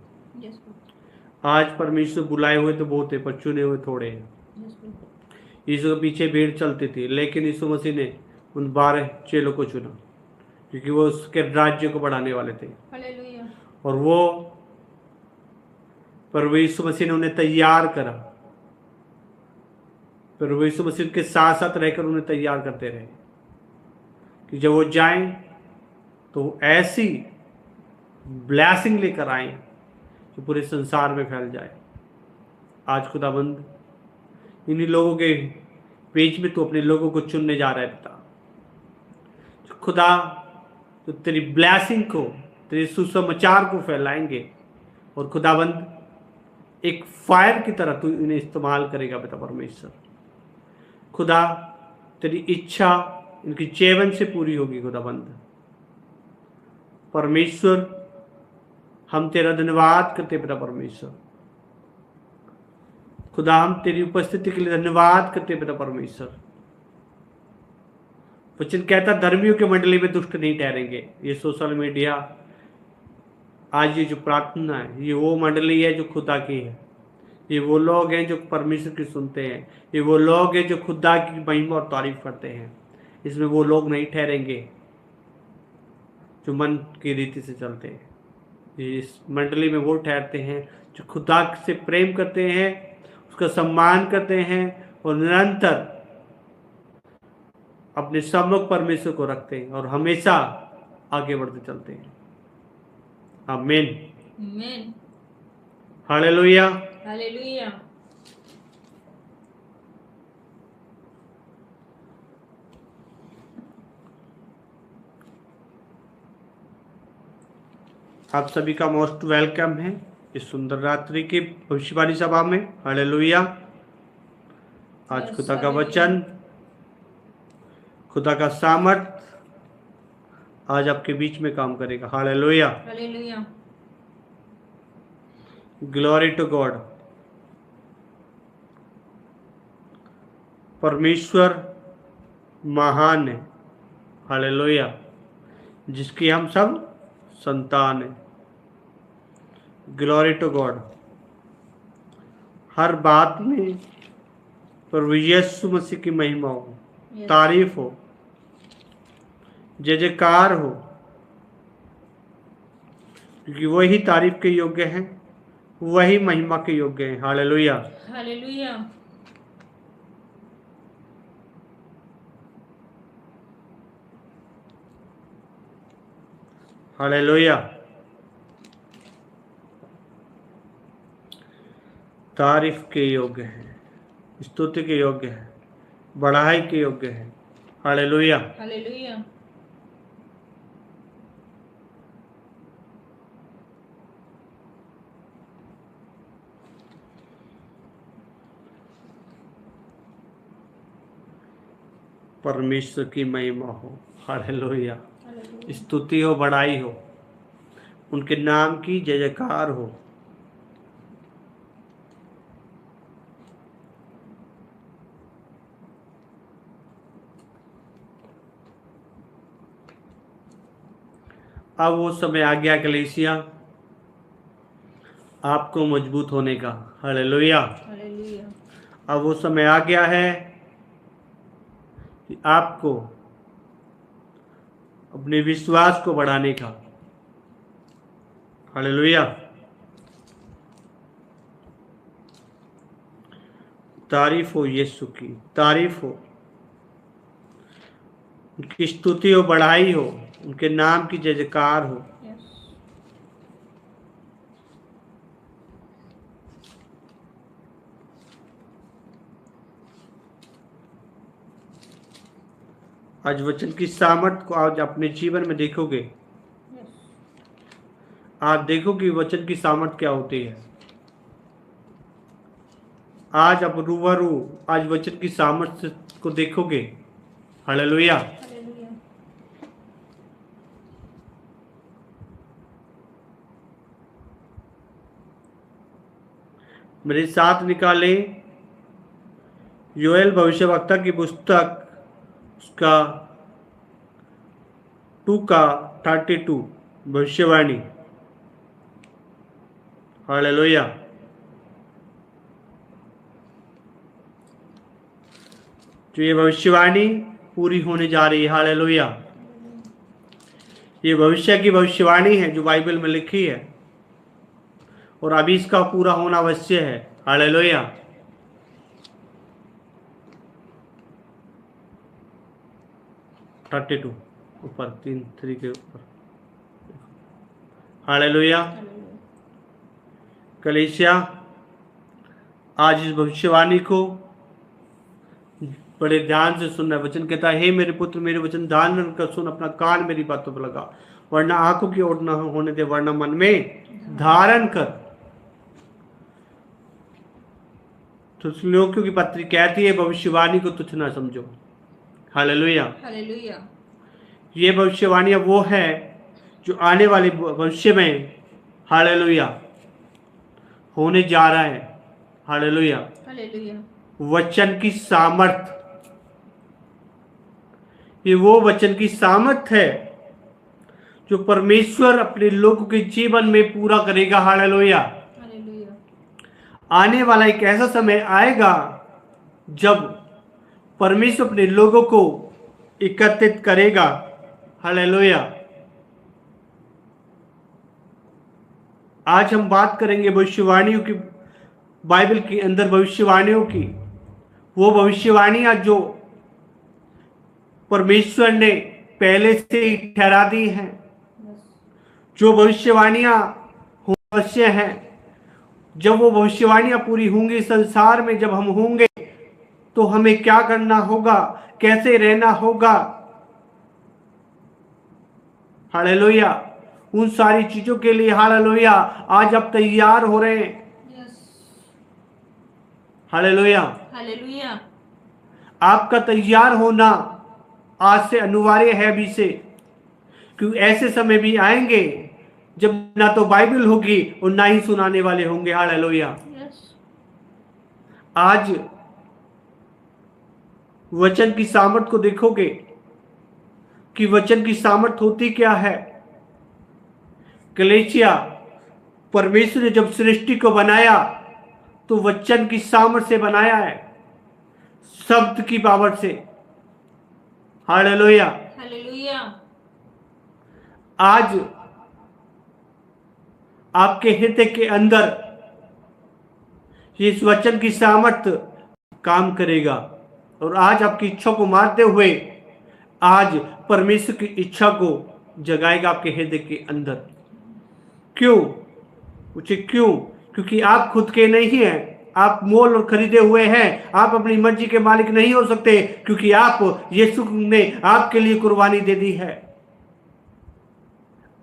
[SPEAKER 2] आज परमेश्वर बुलाए हुए तो बहुत है, पर चुने हुए थोड़े हैं। यीशु के पीछे भीड़ चलती थी, लेकिन यीशु मसीह ने उन 12 चेलों को चुना, क्योंकि वो उसके राज्य को बढ़ाने वाले थे। और वो प्रभु यीशु मसीह ने उन्हें तैयार करा। प्रभु यीशु मसीह के साथ साथ रहकर उन्हें तैयार करते रहे कि जब वो जाएं तो ऐसी ब्लेसिंग लेकर आए जो पूरे संसार में फैल जाए। आज खुदाबंद इन्हीं लोगों के बीच में तू अपने लोगों को चुनने जा रहा है पिता। खुदा तो तेरी ब्लेसिंग को, तेरे सुसमाचार को फैलाएंगे, और खुदाबंद एक फायर की तरह तू इन्हें इस्तेमाल करेगा पिता परमेश्वर। खुदा तेरी इच्छा इनकी जीवन से पूरी होगी खुदाबंद। परमेश्वर, हम तेरा धन्यवाद करते पिता परमेश्वर। खुदा हम तेरी उपस्थिति के लिए धन्यवाद करते पिता परमेश्वर। वचन कहता धर्मियों के मंडली में दुष्ट नहीं ठहरेंगे। ये सोशल मीडिया, आज ये जो प्रार्थना है, ये वो मंडली है जो खुदा की है, ये वो लोग हैं जो परमेश्वर की सुनते हैं। ये वो लोग हैं जो खुदा की महिमा और तारीफ करते हैं। इसमें वो लोग नहीं ठहरेंगे जो मन की रीति से चलते हैं। इस मंडली में वो ठहरते हैं जो खुदा से प्रेम करते हैं, उसका सम्मान करते हैं और निरंतर अपने सम्मुख परमेश्वर को रखते हैं और हमेशा आगे बढ़ते चलते हैं। आमीन।
[SPEAKER 1] आमीन।
[SPEAKER 2] हालेलुया।
[SPEAKER 1] हालेलुया।
[SPEAKER 2] आप सभी का मोस्ट वेलकम है इस सुंदर रात्रि की भविष्यवाणी सभा में। हालेलुया। आज खुदा का वचन, खुदा का सामर्थ आज आपके बीच में काम करेगा। Hallelujah.
[SPEAKER 1] Hallelujah.
[SPEAKER 2] Glory to God. परमेश्वर महान है। हालेलुया। जिसकी हम सब संतान है। Glory to God. हर बात में प्रभु यीशु मसीह की महिमा हो, तारीफ हो, जय जयकार हो, क्योंकि वही तारीफ के योग्य हैं, वही महिमा के योग्य हैं। हालेलुया।
[SPEAKER 1] हालेलुया।
[SPEAKER 2] हालेलुया। तारीफ के योग्य है, स्तुति के योग्य है, बढ़ाई के योग्य है। हालेलुया।
[SPEAKER 1] हालेलुया।
[SPEAKER 2] परमेश्वर की महिमा हो। हालेलुया। स्तुति हो, बढ़ाई हो, उनके नाम की जय जयकार हो। अब वो समय आ गया कलीसिया आपको मजबूत होने का। हालेलुया।
[SPEAKER 1] हालेलुया।
[SPEAKER 2] अब वो समय आ गया है कि आपको अपने विश्वास को बढ़ाने का। हालेलुया। तारीफ हो यीशु की, तारीफ हो, उनकी स्तुति हो, बढ़ाई हो, उनके नाम की जय जयकार हो। आज वचन की सामर्थ को आज अपने जीवन में देखोगे। आज देखो कि वचन की सामर्थ क्या होती है। आज आप रूबरू आज वचन की सामर्थ को देखोगे। हालेलुया।
[SPEAKER 1] हालेलुया।
[SPEAKER 2] मेरे साथ निकाले योएल भविष्यवक्ता की पुस्तक, उसका 2:32 भविष्यवाणी। हालेलुया। जो ये भविष्यवाणी पूरी होने जा रही है। हालेलुया। ये भविष्य की भविष्यवाणी है जो बाइबल में लिखी है और अभी इसका पूरा होना अवश्य है। हालेलुया। ऊपर 3 के ऊपर। हालेलुया। कलीसिया आज इस भविष्यवाणी को बड़े ध्यान से सुनना। वचन कहता है, हे मेरे पुत्र मेरे वचन ध्यान कर सुन, अपना कान मेरी बातों पर लगा, वरना आंखों की ओर न होने दे, वरना मन में धारण कर। थिस्सलुनीकियों की पत्री कहती है भविष्यवाणी को तुच्छ ना समझो। हालेलुया।
[SPEAKER 1] हालेलुया।
[SPEAKER 2] ये भविष्यवाणी वो है जो आने वाले भविष्य में, हालेलुया, होने जा रहा है। हालेलुया।
[SPEAKER 1] हालेलुया।
[SPEAKER 2] वचन की सामर्थ, ये वो वचन की सामर्थ है जो परमेश्वर अपने लोगों के जीवन में पूरा करेगा। हालेलुया।
[SPEAKER 1] हालेलुया।
[SPEAKER 2] आने वाला एक ऐसा समय आएगा जब परमेश्वर अपने लोगों को एकत्रित करेगा। हालेलुया। आज हम बात करेंगे भविष्यवाणियों की, बाइबल के अंदर भविष्यवाणियों की। वो भविष्यवाणियां जो परमेश्वर ने पहले से ही ठहरा दी हैं, जो भविष्यवाणियां अवश्य हैं। जब वो भविष्यवाणियां पूरी होंगी संसार में, जब हम होंगे तो हमें क्या करना होगा, कैसे रहना होगा। हालेलुया। उन सारी चीजों के लिए हालेलुया आज आप तैयार हो रहे हैं। हालेलुया।
[SPEAKER 1] हालेलुया।
[SPEAKER 2] आपका तैयार होना आज से अनिवार्य है अभी से, क्योंकि ऐसे समय भी आएंगे जब ना तो बाइबल होगी और ना ही सुनाने वाले होंगे। हालेलुया। आज वचन की सामर्थ को देखोगे कि वचन की सामर्थ होती क्या है। कलीसिया, परमेश्वर ने जब सृष्टि को बनाया तो वचन की सामर्थ से बनाया है, शब्द की पावर से। हालेलुया।
[SPEAKER 1] हालेलुया।
[SPEAKER 2] आज आपके हृदय के अंदर इस वचन की सामर्थ काम करेगा और आज आपकी इच्छा को मारते हुए आज परमेश्वर की इच्छा को जगाएगा आपके हृदय के अंदर। क्यों? पूछे क्यों? क्योंकि आप खुद के नहीं हैं, आप मोल और खरीदे हुए हैं। आप अपनी मर्जी के मालिक नहीं हो सकते, क्योंकि आप यीशु ने आपके लिए कुर्बानी दे दी है।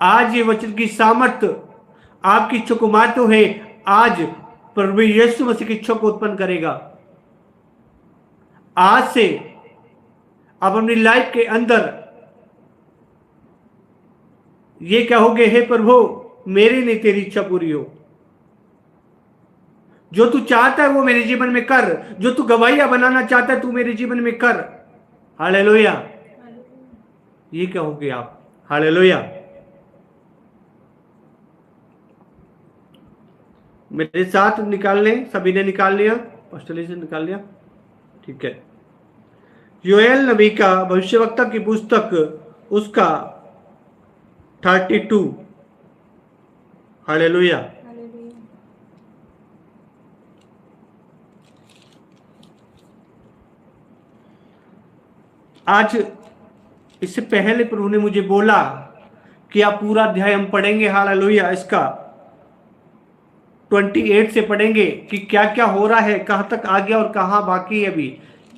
[SPEAKER 2] आज ये वचन की सामर्थ आपकी इच्छा को मारते हुए आज प्रभु यीशु मसीह की इच्छा को उत्पन्न करेगा। आज से आप अपनी लाइफ के अंदर ये कहोगे, हे प्रभु मेरी नहीं तेरी इच्छा पूरी हो। जो तू चाहता है वो मेरे जीवन में कर, जो तू गवाहियां बनाना चाहता है तू मेरे जीवन में कर। हालेलुया। ये कहोगे आप। हालेलुया। मेरे साथ निकाल लें, सभी ने निकाल लिया, पास्टर से निकाल लिया, ठीक है। योएल नबी का भविष्यवक्ता की पुस्तक उसका 32। हालेलुया। आज इससे पहले प्रभु ने मुझे बोला कि आप पूरा अध्याय हम पढ़ेंगे। हालेलुया। इसका 28 से पढ़ेंगे कि क्या क्या हो रहा है, कहां तक आ गया और कहां बाकी है, अभी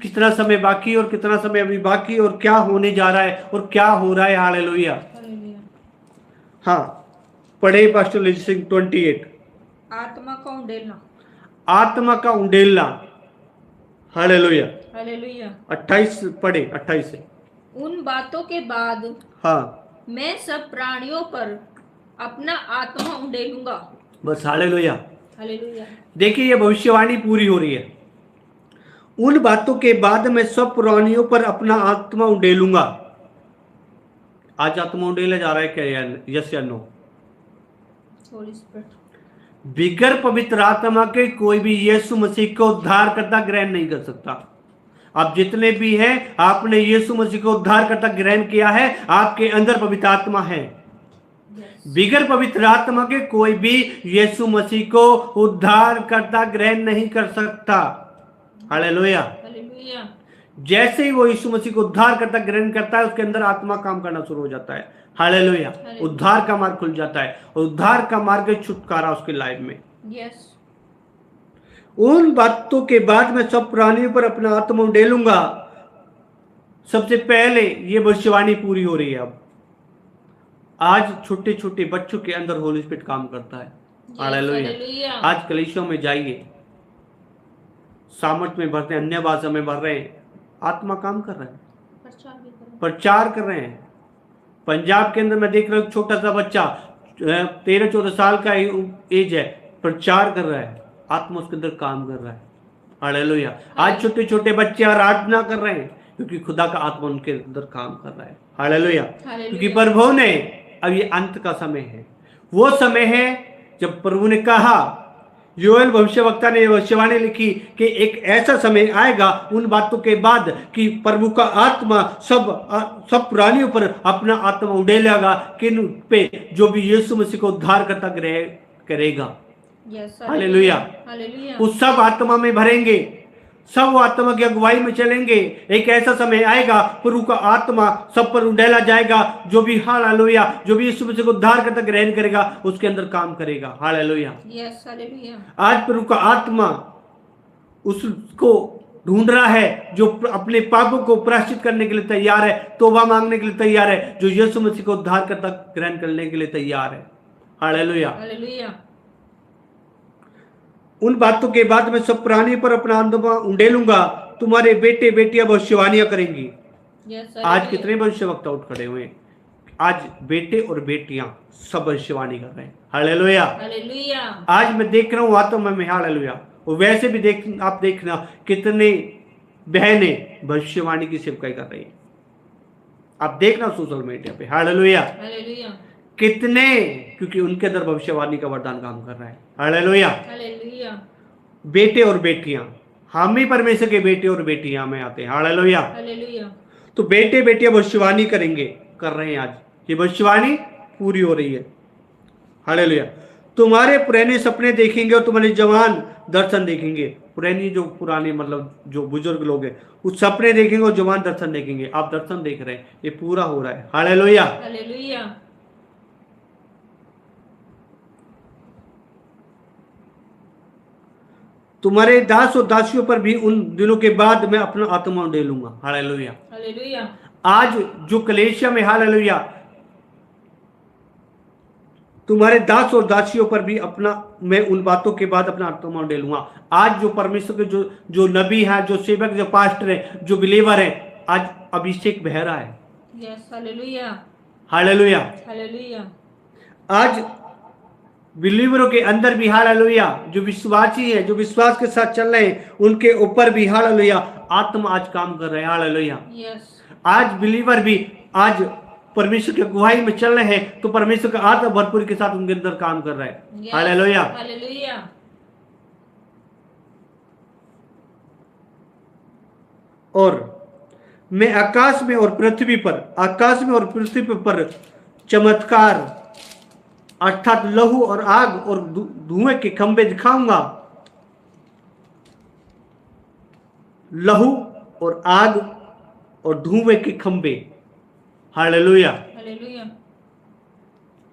[SPEAKER 2] कितना समय बाकी और कितना समय अभी बाकी और क्या होने जा रहा है और क्या हो रहा है। हालेलुया। हाँ, पढ़े पास्टर लीजी सिंह 28।
[SPEAKER 1] आत्मा का उंडेलना।
[SPEAKER 2] आत्मा का उंडेलना। हालेलुया।
[SPEAKER 1] हालेलुया।
[SPEAKER 2] 28 पढ़े, 28 से।
[SPEAKER 1] उन बातों के बाद
[SPEAKER 2] हाँ,
[SPEAKER 1] मैं सब प्राणियों पर अपना आत्मा उंडेलूंगा।
[SPEAKER 2] बस। हालेलुया।
[SPEAKER 1] हालेलुया।
[SPEAKER 2] देखिए ये भविष्यवाणी पूरी हो रही है। उन बातों के बाद मैं सब प्राणियों पर अपना आत्मा उंडेलूंगा। आज आत्मा उंडेला जा रहा है क्या? यस या नो? बिगर पवित्र आत्मा के कोई भी यीशु मसीह को उद्धार करता ग्रहण नहीं कर सकता। आप जितने भी हैं, आपने यीशु मसीह को उद्धार करता ग्रहण किया है, आपके अंदर पवित्र आत्मा है। बिगर पवित्र आत्मा के कोई भी यीशु मसीह को उद्धार करता ग्रहण नहीं कर सकता। हालेलुया।
[SPEAKER 1] हालेलुया।
[SPEAKER 2] जैसे ही वो यीशु मसीह को उद्धार करता ग्रहण करता है, उसके अंदर आत्मा काम करना शुरू हो जाता है। हालेलुया। उद्धार का मार्ग खुल जाता है और उद्धार का मार्ग छुटकारा उसके लाइफ में।
[SPEAKER 1] यस।
[SPEAKER 2] उन बातों के बाद मैं सब प्राणियों पर अपना आत्मा उंडेलूंगा। सबसे पहले ये भविष्यवाणी पूरी हो रही है। अब आज छोटे छोटे बच्चों के अंदर होली स्पिरिट काम करता है। हालेलुया। आज कलीसियों में जाइए, सामर्थ में भरते हैं, अन्य भाषा में भर रहे हैं, आत्मा काम कर रहा है, प्रचार कर रहे हैं। पंजाब के अंदर मैं देख रहा हूँ छोटा सा बच्चा 13-14 साल का एज है, प्रचार कर रहा है, आत्मा उसके अंदर काम कर रहा है। हालेलुया। आज छोटे छोटे बच्चे आराधना कर रहे हैं क्योंकि खुदा का आत्मा उनके अंदर काम कर रहा है। हालेलुया। क्योंकि प्रभु ने, अब ये अंत का समय है, वो समय है जब प्रभु ने कहा योएल भविष्यवक्ता ने भविष्यवाणी लिखी कि एक ऐसा समय आएगा उन बातों के बाद कि प्रभु का आत्मा सब पुरानियों पर अपना आत्मा उड़ेलेगा, किन पे, जो भी यीशु मसीह को उद्धार करता करेगा। हालेलुया। उस सब आत्मा में भरेंगे, सब आत्मा की अगुवाई में चलेंगे। एक ऐसा समय आएगा प्रभु का आत्मा सब पर उड़ेला जाएगा, जो भी हालेलुया, जो भी यीशु मसीह को उद्धार करता ग्रहण करेगा उसके अंदर काम करेगा। हालेलुया। आज प्रभु का आत्मा उसको ढूंढ रहा है जो अपने पापों को प्रायश्चित करने के लिए तैयार है, तौबा मांगने के लिए तैयार है, जो यीशु मसीह को उद्धार करता ग्रहण करने के लिए तैयार है। हालेलुया। उन बातों के बाद मैं सब प्राणी पर अपना आत्मा उंडेलूंगा, तुम्हारे बेटे बेटियां भविष्यवाणियां करेंगी। आज कितने भविष्यवक्ता उठ खड़े हुए, आज बेटे और बेटियां सब भविष्यवाणी कर रहे हैं। हालेलुया। आज मैं देख रहा हूं आत्मा में। हालेलुया। और वैसे भी आप देखना कितने बहनें भविष्यवाणी की सेवकाई कर रही है। आप देखना सोशल मीडिया पे। हालेलुया। कितने, क्योंकि उनके अंदर भविष्यवाणी का वरदान काम कर रहा है। हालेलुया। बेटे और बेटियां, हम ही परमेश्वर के बेटे और बेटियां में आते हैं। हालेलुया। तो बेटे बेटियां भविष्यवाणी करेंगे, कर रहे हैं। आज ये भविष्यवाणी पूरी हो रही है। हालेलुया। तुम्हारे पुराने सपने देखेंगे और तुम्हारे जवान दर्शन देखेंगे। पुराने मतलब जो बुजुर्ग लोग हैं वो सपने देखेंगे और जवान दर्शन देखेंगे। आप दर्शन देख रहे हैं, ये पूरा हो रहा है। हालेलुया। तुम्हारे दास और दासियों पर भी उन दिनों के बाद मैं अपना आत्मा उंडेलूंगा। हालेलुया। आज जो कलेशिया में, हालेलुया, तुम्हारे दास और दासियों पर भी मैं उन बातों के बाद अपना आत्मा उंडेलूंगा। आज जो परमेश्वर के जो नबी हैं, जो सेवक, जो पास्टर है, जो बिलीवर है, आज अभिषेक बह रहा है। हालेलुया। आज बिलीवरों के अंदर भी, हालेलुया, जो विश्वासी है, जो विश्वास के साथ चल रहे हैं, उनके ऊपर भी, हालेलुया, आत्मा आज काम कर रहे हैं। हालेलुया। आज बिलीवर भी आज परमेश्वर की अगुवाई में चल रहे हैं, तो परमेश्वर का आत्मा भरपूर के साथ उनके अंदर काम कर रहा है। हालेलुया। और मैं आकाश में और पृथ्वी पर चमत्कार अर्थात लहू और आग और धुएं के खंभे दिखाऊंगा। लहू और आग और धुएं के खंभे। हालेलुया।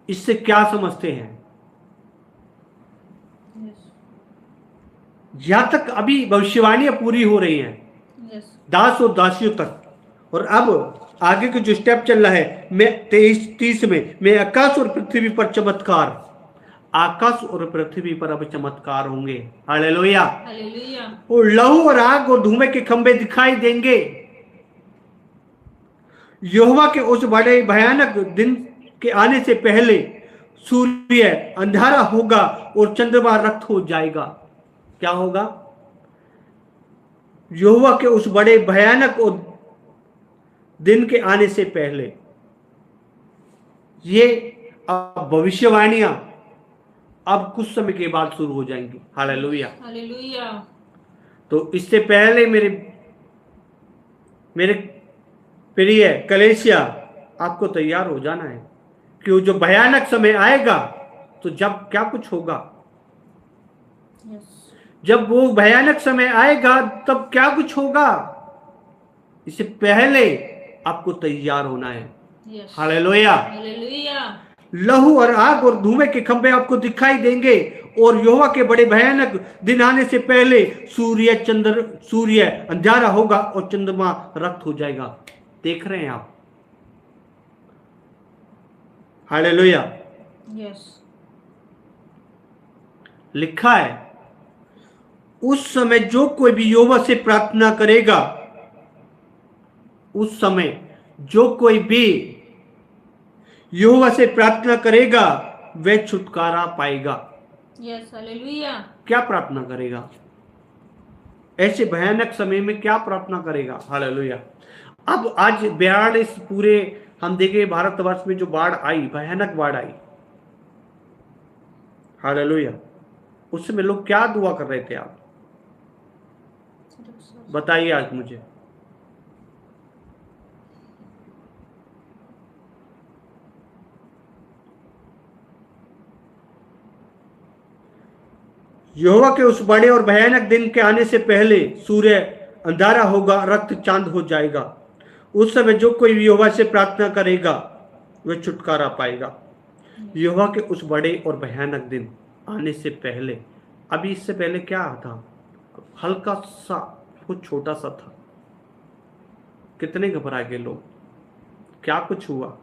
[SPEAKER 2] इससे क्या समझते हैं? यहां तक अभी भविष्यवाणियां पूरी हो रही हैं, दास और दासियों तक। और अब आगे के जो स्टेप चल रहा है, मैं 23-30 में, मैं आकाश और पृथ्वी पर चमत्कार, आकाश और पृथ्वी पर अब चमत्कार होंगे। हालेलुया। और लहू और आग और धुएं के खंभे दिखाई देंगे। यहोवा के उस बड़े भयानक दिन के आने से पहले सूर्य अंधारा होगा और चंद्रमा रक्त हो जाएगा। क्या होगा? यहोवा के उस बड़े भयानक और दिन के आने से पहले, ये अब भविष्यवाणियां अब कुछ समय के बाद शुरू हो जाएंगी। हालेलुया। तो इससे पहले मेरे प्रिय कलेसिया, आपको तैयार हो जाना है कि जो भयानक समय आएगा, तो जब क्या कुछ होगा, जब वो भयानक समय आएगा तब क्या कुछ होगा, इससे पहले आपको तैयार होना है। हालेलुया। लहू और आग और धुएं के खंभे आपको दिखाई देंगे और यहोवा के बड़े भयानक दिन आने से पहले सूर्य अंधारा होगा और चंद्रमा रक्त हो जाएगा। देख रहे हैं आप? हालेलुया। लिखा है, उस समय जो कोई भी यहोवा से प्रार्थना करेगा, उस समय जो कोई भी यहोवा से प्रार्थना करेगा वह छुटकारा पाएगा। हालेलुया। क्या प्रार्थना करेगा? ऐसे भयानक समय में क्या प्रार्थना करेगा? हालेलुया। अब आज 42 पूरे हम देखें भारतवर्ष में जो बाढ़ आई, भयानक बाढ़ आई, हालेलुया, उस समय लोग क्या दुआ कर रहे थे? आप बताइए आज मुझे। यहोवा के उस बड़े और भयानक दिन के आने से पहले सूर्य अंधारा होगा, रक्त चांद हो जाएगा। उस समय जो कोई यहोवा से प्रार्थना करेगा वह छुटकारा पाएगा। यहोवा के उस बड़े और भयानक दिन आने से पहले, अभी इससे पहले क्या था? हल्का सा, कुछ छोटा सा था। कितने घबरा गए लोग। क्या कुछ हुआ?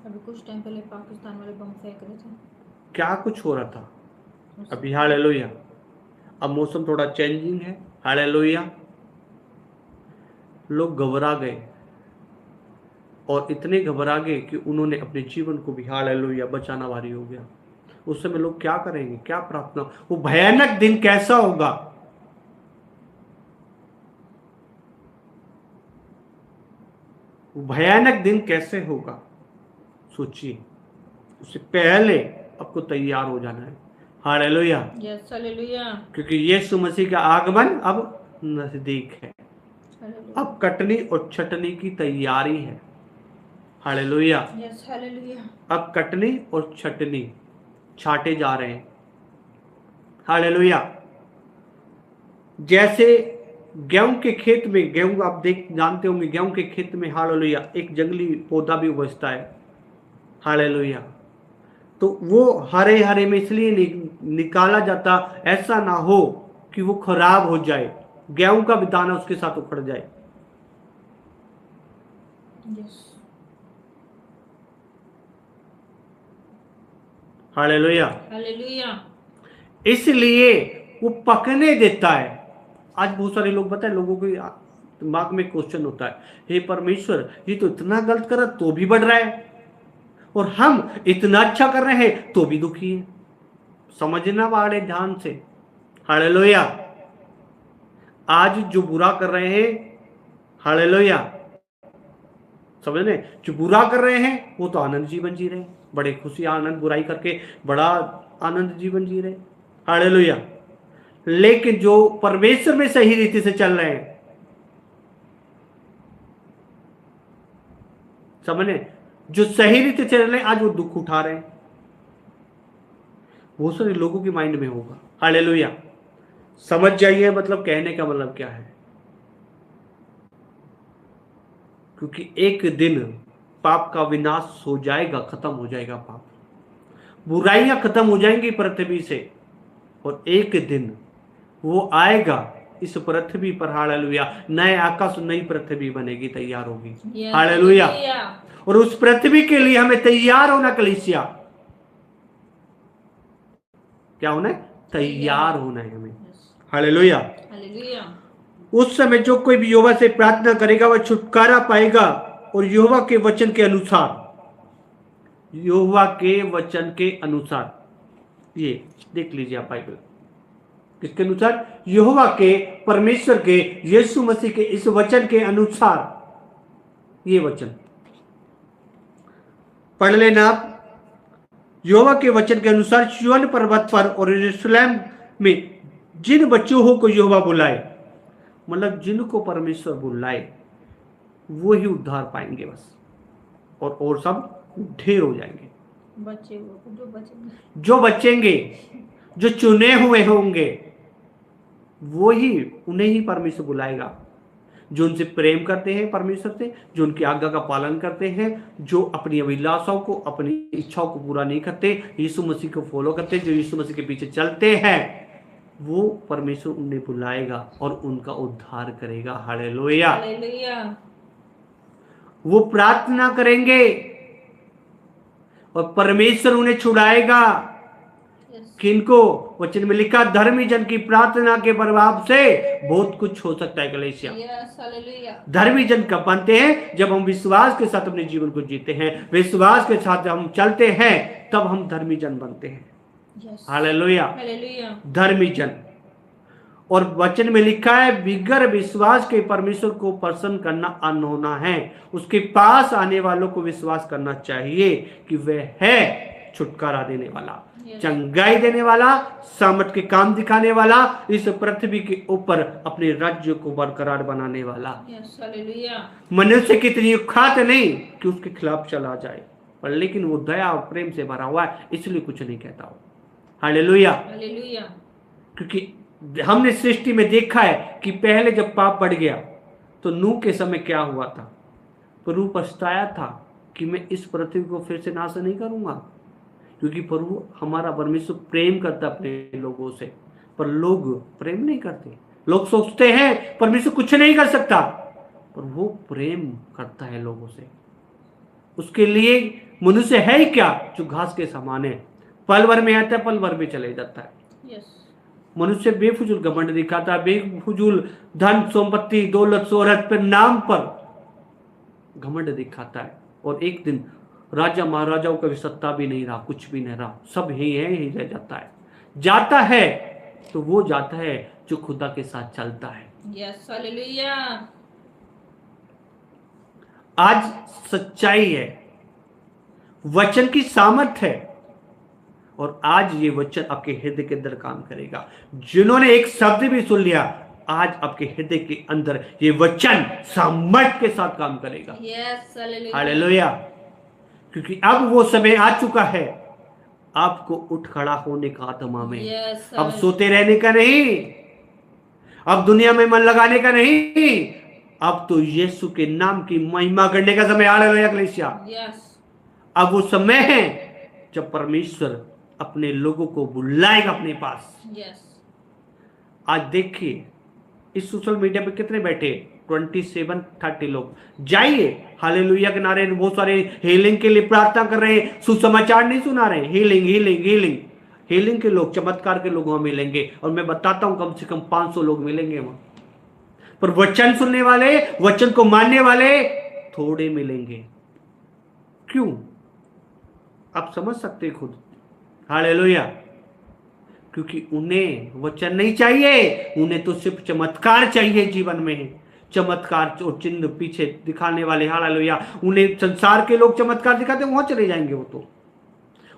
[SPEAKER 1] अभी कुछ टाइम पहले पाकिस्तान वाले बम फेंक रहे थे।
[SPEAKER 2] क्या कुछ हो रहा था अभी? हालेलुया। अब मौसम थोड़ा चेंजिंग है। हालेलुया। लोग घबरा गए, और इतने घबरा गए कि उन्होंने अपने जीवन को भी, हालेलुया, बचाना भारी हो गया। उस समय लोग क्या करेंगे? क्या प्रार्थना? वो भयानक दिन कैसा होगा? वो भयानक दिन कैसे होगा? सोचिए। उससे पहले आपको तैयार हो जाना है। हालेलुया।
[SPEAKER 1] Yes, hallelujah.
[SPEAKER 2] क्योंकि यीशु मसीह का आगमन अब नजदीक है।
[SPEAKER 1] हालेलुया।
[SPEAKER 2] अब कटनी और छटनी की तैयारी है। हालेलुया।
[SPEAKER 1] Yes, hallelujah.
[SPEAKER 2] अब कटनी और छटनी छाटे जा रहे हैं। हालेलुया। जैसे गेहूं के खेत में, गेहूं आप जानते होंगे, गेहूं के खेत में, हालेलुया, एक जंगली पौधा भी उगता है। हालेलुया। तो वो हरे हरे में इसलिए निकाला जाता, ऐसा ना हो कि वो खराब हो जाए, गेहूं का भी दाना उसके साथ उखड़ जाए।
[SPEAKER 1] यस।
[SPEAKER 2] हालेलुया।
[SPEAKER 1] हालेलुया।
[SPEAKER 2] इसलिए वो पकने देता है। आज बहुत सारे लोग, बताए, लोगों के दिमाग में क्वेश्चन होता है, हे परमेश्वर, ये तो इतना गलत कर रहा तो भी बढ़ रहा है, और हम इतना अच्छा कर रहे हैं तो भी दुखी है। समझना वाले ध्यान से। हालेलुया। आज जो बुरा कर रहे हैं, हालेलुया, समझने, जो बुरा कर रहे हैं वो तो आनंद जीवन जी रहे हैं, बड़े खुशी आनंद, बुराई करके बड़ा आनंद जीवन जी रहे हैं। हालेलुया। लेकिन जो परमेश्वर में सही रीति से चल रहे हैं, समझने, जो सही रीति से चल रहे हैं, आज वो दुख उठा रहे हैं। बहुत सारे लोगों के माइंड में होगा। हालेलुया। समझ जाइए, मतलब कहने का मतलब क्या है। क्योंकि एक दिन पाप का विनाश हो जाएगा, खत्म हो जाएगा पाप, बुराइयां खत्म हो जाएंगी पृथ्वी से, और एक दिन वो आएगा इस पृथ्वी पर। हालेलुया। नए आकाश, नई पृथ्वी बनेगी, तैयार होगी। हालेलुया। और उस पृथ्वी के लिए हमें तैयार होना, कलीसिया, क्या होना है? तैयार होना है हमें। हालेलुया।
[SPEAKER 1] हालेलुया।
[SPEAKER 2] उस समय जो कोई भी यहोवा से प्रार्थना करेगा वह छुटकारा पाएगा, और यहोवा के वचन के अनुसार, यहोवा के वचन के अनुसार, ये देख लीजिए आप बाइबल, किसके अनुसार? यहोवा के, परमेश्वर के, यीशु मसीह के इस वचन के अनुसार। ये वचन पढ़ लेना आप। यहोवा के वचन के अनुसार सिय्योन पर्वत पर और यरूशलेम में जिन बच्चों को यहोवा बुलाए, मतलब जिनको परमेश्वर बुलाए, वो ही उद्धार पाएंगे बस, और सब ढेर हो जाएंगे। जो बचेंगे, जो चुने हुए होंगे, वो ही, उन्हें ही परमेश्वर बुलाएगा। जो उनसे प्रेम करते हैं, परमेश्वर से, जो उनकी आज्ञा का पालन करते हैं, जो अपनी अभिलाषाओं को, अपनी इच्छाओं को पूरा नहीं करते, यीशु मसीह को फॉलो करते, जो यीशु मसीह के पीछे चलते हैं, वो परमेश्वर उन्हें बुलाएगा और उनका उद्धार करेगा। हालेलुया। वो प्रार्थना करेंगे और परमेश्वर उन्हें छुड़ाएगा। किनको? वचन में लिखा, धर्मी जन की प्रार्थना के प्रभाव से बहुत कुछ हो सकता है। कलीसिया, धर्मी जन कब बनते हैं? जब हम विश्वास के साथ अपने जीवन को जीते हैं, विश्वास के साथ हम चलते हैं, तब हम धर्मी जन बनते हैं। हालेलुया। धर्मी जन। और वचन में लिखा है, बिगर विश्वास के परमेश्वर को प्रसन्न करना अनहोना है। उसके पास आने वालों को विश्वास करना चाहिए कि वह है छुटकारा देने वाला,
[SPEAKER 1] Yes.
[SPEAKER 2] चंगाई देने वाला, सामर्थ के काम दिखाने वाला, इस पृथ्वी के ऊपर अपने राज्य को बरकरार बनाने वाला।
[SPEAKER 1] Yes. Hallelujah.
[SPEAKER 2] मनुष्य की इतनी औकात नहीं कि उसके खिलाफ चला जाए, पर लेकिन वो दया और प्रेम से भरा हुआ है, इसलिए कुछ नहीं कहता हो। हालेलुया।
[SPEAKER 1] Hallelujah.
[SPEAKER 2] क्योंकि हमने सृष्टि में देखा है कि पहले जब पाप बढ़ गया तो नूह के समय क्या हुआ था। प्रभु पछताया था कि मैं इस पृथ्वी को फिर से नाश नहीं करूंगा, क्योंकि प्रभु हमारा परमेश्वर प्रेम करता अपने लोगों से, पर लोग प्रेम नहीं करते। लोग सोचते हैं परमेश्वर कुछ नहीं कर सकता, पर वो प्रेम करता है लोगों से। उसके लिए मनुष्य है ही क्या जो घास के समान है, पल भर में आता है, पल भर में चले जाता है।
[SPEAKER 1] Yes.
[SPEAKER 2] मनुष्य बेफुजूल घमंड दिखाता है, बेफुजूल धन संपत्ति दौलत शोहरत पर नाम पर घमंड दिखाता है, और एक दिन राजा महाराजाओं का भी सत्ता भी नहीं रहा, कुछ भी नहीं रहा, सब ही है, ही रह जाता है। जाता है तो वो जाता है जो खुदा के साथ चलता है।
[SPEAKER 1] Yes. Hallelujah.
[SPEAKER 2] आज सच्चाई है, वचन की सामर्थ है, और आज ये वचन आपके हृदय के अंदर काम करेगा। जिन्होंने एक शब्द भी सुन लिया, आज आपके हृदय के अंदर ये वचन सामर्थ के साथ काम करेगा।
[SPEAKER 1] Yes. Hallelujah.
[SPEAKER 2] हालेलुया। क्योंकि अब वो समय आ चुका है आपको उठ खड़ा होने का आत्मा में।
[SPEAKER 1] Yes.
[SPEAKER 2] अब सोते रहने का नहीं, अब दुनिया में मन लगाने का नहीं, अब तो यीशु के नाम की महिमा करने का समय। हालेलुया कलीसिया।
[SPEAKER 1] Yes.
[SPEAKER 2] अब वो समय है जब परमेश्वर अपने लोगों को बुलाएगा अपने पास।
[SPEAKER 1] Yes.
[SPEAKER 2] आज देखिए इस सोशल मीडिया पे कितने बैठे, 27-30 लोग। जाइए, हालेलुया के नारे, बहुत सारे हीलिंग के लिए प्रार्थना कर रहे हैं, सुसमाचार नहीं सुना रहे। हीलिंग हीलिंग हीलिंग हीलिंग के लोग, चमत्कार के लोग वहां मिलेंगे, और मैं बताता हूं कम से कम 500 लोग मिलेंगे वहां, पर वचन सुनने वाले, वचन को मानने वाले थोड़े मिलेंगे। क्यों? आप समझ सकते खुद। हालेलुया। क्योंकि उन्हें वचन नहीं चाहिए, उन्हें तो सिर्फ चमत्कार चाहिए जीवन में, चमत्कार और चिन्ह पीछे दिखाने वाले। हालेलुया। उन्हें संसार के लोग चमत्कार दिखाते वहां चले जाएंगे, वो तो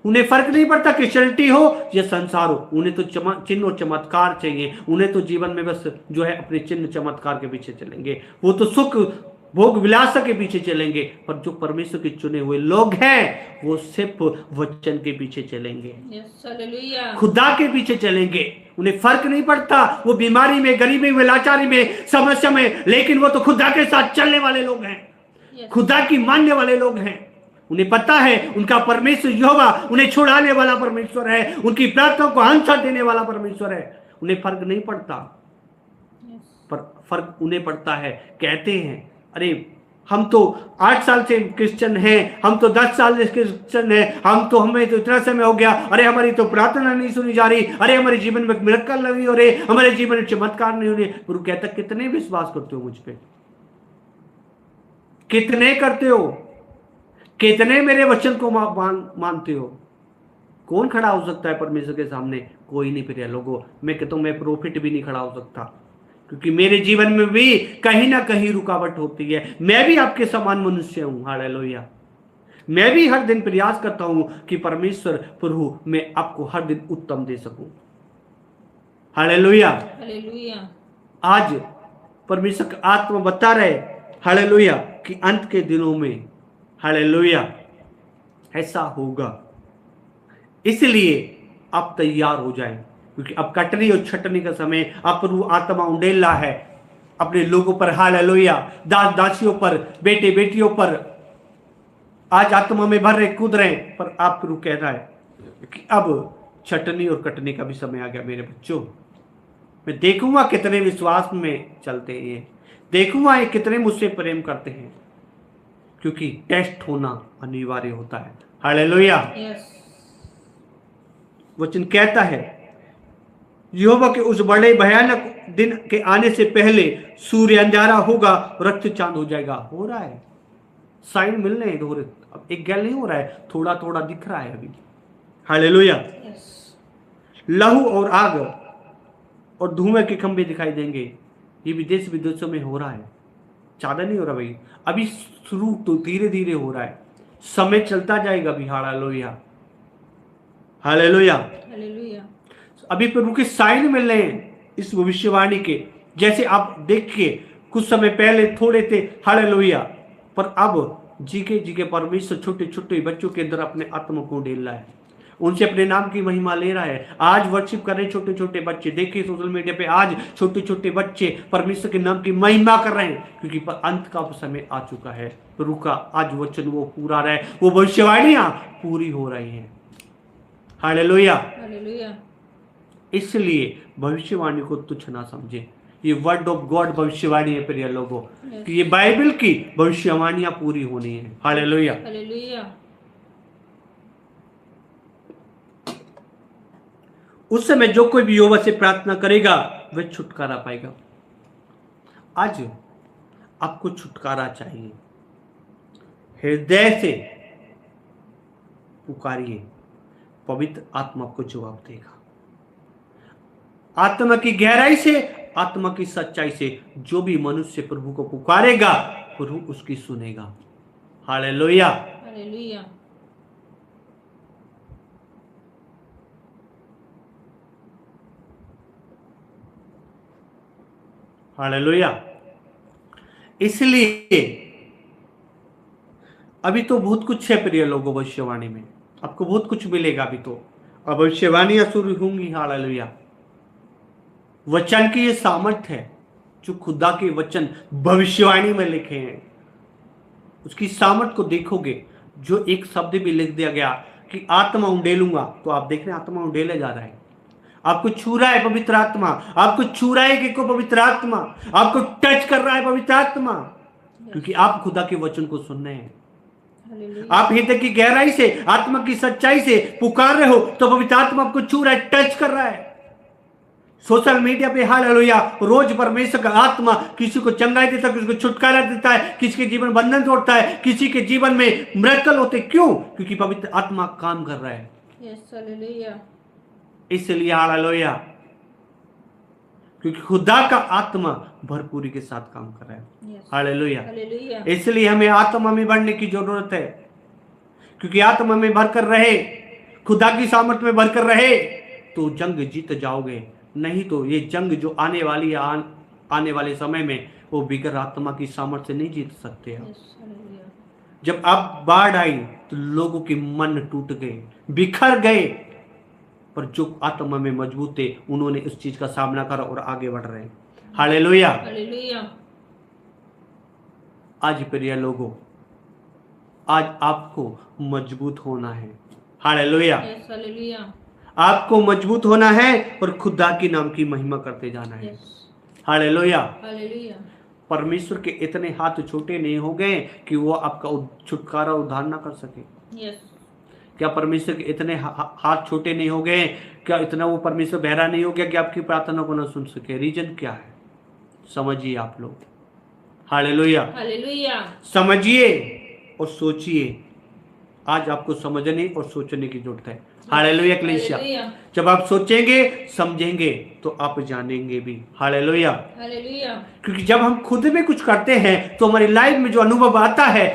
[SPEAKER 2] उन्हें फर्क नहीं पड़ता क्रिश्चियनिटी हो या संसार हो, उन्हें तो चिन्ह और चमत्कार चाहिए। उन्हें तो जीवन में बस जो है अपने चिन्ह चमत्कार के पीछे चलेंगे, वो तो सुख भोग विलास के पीछे चलेंगे। पर जो परमेश्वर के चुने हुए लोग हैं वो सिर्फ वचन के पीछे चलेंगे।
[SPEAKER 1] Yes. Hallelujah.
[SPEAKER 2] खुदा के पीछे चलेंगे। उन्हें फर्क नहीं पड़ता वो बीमारी में, गरीबी में, लाचारी में, समस्या में, लेकिन वो तो खुदा के साथ चलने वाले लोग हैं।
[SPEAKER 1] Yes.
[SPEAKER 2] खुदा की मानने वाले लोग हैं। उन्हें पता है उनका परमेश्वर यहोवा उन्हें छुड़ाने वाला परमेश्वर है, उनकी प्रार्थना को आंसर देने वाला परमेश्वर है। उन्हें फर्क नहीं पड़ता,
[SPEAKER 1] Yes.
[SPEAKER 2] पर फर्क उन्हें पड़ता है। कहते हैं अरे हम तो 8 साल से क्रिश्चियन हैं, हम तो 10 साल से क्रिश्चियन हैं, हमें तो इतना समय हो गया, अरे हमारी तो प्रार्थना नहीं सुनी जा रही, अरे हमारे जीवन में मिरेकल नहीं हो रहे, हमारे जीवन में चमत्कार नहीं हो रहे। गुरु कहता कितने विश्वास करते हो मुझ पे, कितने करते हो, कितने मेरे वचन को मानते हो। कौन खड़ा हो सकता है परमेश्वर के सामने? कोई नहीं प्रिय लोगों। मैं कहता हूं मैं प्रॉफिट भी नहीं खड़ा हो सकता, क्योंकि मेरे जीवन में भी कहीं ना कहीं रुकावट होती है। मैं भी आपके समान मनुष्य हूं। हालेलुया। मैं भी हर दिन प्रयास करता हूं कि परमेश्वर प्रभु मैं आपको हर दिन उत्तम दे सकूं। हालेलुया।
[SPEAKER 1] Hallelujah.
[SPEAKER 2] आज परमेश्वर का आत्मा बता रहे हालेलुया कि अंत के दिनों में हालेलुया ऐसा होगा। इसलिए आप तैयार हो जाएं, क्योंकि अब कटनी और छटनी का समय। अब प्रभु आत्मा उंडेला है अपने लोगों पर। हालेलुया। दास दासियों पर, बेटे बेटियों पर आज आत्मा में भर रहे, कूद रहे, पर आप प्रभु कह रहा है कि अब छटनी और कटनी का भी समय आ गया मेरे बच्चों। मैं देखूंगा कितने विश्वास में चलते हैं, देखूंगा ये कितने मुझसे प्रेम करते हैं, क्योंकि टेस्ट होना अनिवार्य होता है। हालेलुया।
[SPEAKER 1] Yes.
[SPEAKER 2] वचन कहता है यहोवा के उस बड़े भयानक दिन के आने से पहले सूर्य अंधारा होगा, रक्त चांद हो जाएगा। हो रहा है, साइन मिल रहे हैं थोड़े, अब एक गैल नहीं हो रहा है, थोड़ा थोड़ा दिख रहा है अभी। हालेलुया।
[SPEAKER 1] Yes.
[SPEAKER 2] लहू और आग और धुएं के खंभे दिखाई देंगे। ये विदेश विदेशों में हो रहा है, ज्यादा नहीं हो रहा भाई, अभी शुरू तो धीरे धीरे हो रहा है, समय चलता जाएगा अभी। हालेलुया। हालेलुया।
[SPEAKER 1] हालेलुया।
[SPEAKER 2] अभी प्रभु के साइन मिल रहे हैं इस भविष्यवाणी के। जैसे आप देखिए कुछ समय पहले थोड़े थे, हालेलुया, पर अब जी के परमेश्वर छोटे छोटे बच्चों के अंदर अपने आत्मा को ढेल रहा है, उनसे अपने नाम की महिमा ले रहा है। आज वर्शिप कर रहे छोटे छोटे बच्चे, देखिए सोशल मीडिया पे आज छोटे छोटे बच्चे परमेश्वर के नाम की महिमा कर रहे हैं, क्योंकि अंत का समय आ चुका है। प्रभु का आज वचन वो पूरा रहे, वो भविष्यवाणियां पूरी हो रही हैं। हालेलुया।
[SPEAKER 1] हालेलुया।
[SPEAKER 2] इसलिए भविष्यवाणी को तुच्छ ना समझे। ये वर्ड ऑफ गॉड भविष्यवाणी है प्रिय लोगों, कि ये बाइबल की भविष्यवाणियां पूरी होनी है। हालेलुया।
[SPEAKER 1] हालेलुया।
[SPEAKER 2] उस समय जो कोई भी यहोवा से प्रार्थना करेगा वह छुटकारा पाएगा। आज आपको छुटकारा चाहिए, हृदय से पुकारिए, पवित्र आत्मा को जवाब देगा। आत्मा की गहराई से, आत्मा की सच्चाई से जो भी मनुष्य प्रभु को पुकारेगा प्रभु उसकी सुनेगा। हालेलुया।
[SPEAKER 1] हालेलुया।
[SPEAKER 2] हालेलुया। इसलिए अभी तो बहुत कुछ है प्रिय लोगों, भविष्यवाणी में आपको बहुत कुछ मिलेगा। अभी तो भविष्यवाणियां शुरू होंगी। हालेलुया। वचन की ये सामर्थ है, जो खुदा के वचन भविष्यवाणी में लिखे हैं, उसकी सामर्थ को देखोगे। जो एक शब्द भी लिख दिया गया कि आत्मा उंडेलूंगा, तो आप देख रहे हैं आत्मा उंडेले जा रहा है। आपको छू रहा है पवित्र आत्मा, आपको छू रहा है कि को पवित्र आत्मा आपको टच कर रहा है पवित्र आत्मा, क्योंकि आप खुदा के वचन को सुन रहे हैं। आप हृदय की गहराई से, आत्मा की सच्चाई से पुकार रहे हो, तो पवित्र आत्मा आपको छू रहा है, टच कर रहा है। सोशल मीडिया पे हालेलुया रोज परमेश्वर का आत्मा किसी को चंगाई देता है, किसी को छुटकारा देता है, किसी के जीवन बंधन तोड़ता है, किसी के जीवन में मिरेकल होते। क्यों? क्योंकि पवित्र आत्मा काम कर रहा है।
[SPEAKER 1] Yes hallelujah.
[SPEAKER 2] इसलिए हालेलुया, क्योंकि खुदा का आत्मा भरपूरी के साथ काम कर रहा है। हालेलुया।
[SPEAKER 1] हालेलुया।
[SPEAKER 2] इसलिए हमें आत्मा में बढ़ने की जरूरत है, क्योंकि आत्मा में भरकर रहे, खुदा की सामर्थ में भरकर रहे, तो जंग जीत जाओगे। नहीं तो ये जंग जो आने वाली है, आने वाले समय में, वो बिगर आत्मा की सामर्थ से नहीं जीत सकते आप। जब अब बाढ़ आई तो लोगों के मन टूट गए, बिखर गए, पर जो आत्मा में मजबूत थे उन्होंने इस चीज का सामना करा और आगे बढ़ रहे हैं। हालेलुया।
[SPEAKER 1] हालेलुया।
[SPEAKER 2] आज प्रिय लोगों, आज आपको मजबूत होना है। हालेलुया।
[SPEAKER 1] हालेलुया।
[SPEAKER 2] आपको मजबूत होना है और खुदा की नाम की महिमा करते जाना है। हालेलुया।
[SPEAKER 1] हालेलुया।
[SPEAKER 2] परमेश्वर के इतने हाथ छोटे नहीं हो गए कि वो आपका छुटकारा उद्धार ना कर सके। क्या परमेश्वर के इतने हाथ छोटे नहीं हो गए? क्या इतना वो परमेश्वर बहरा नहीं हो गया कि आपकी प्रार्थना को ना सुन सके? रीजन क्या है? समझिए आप लोग। हालेलुया।
[SPEAKER 1] हालेलुया।
[SPEAKER 2] समझिए और सोचिए। आज आपको समझने और सोचने की जरूरत है। हालेलुया कलीसिया। जब आप सोचेंगे समझेंगे तो आप जानेंगे भी। हालेलुया।
[SPEAKER 1] हालेलुया।
[SPEAKER 2] क्योंकि जब हम खुद में कुछ करते हैं तो हमारी लाइफ में जो अनुभव आता है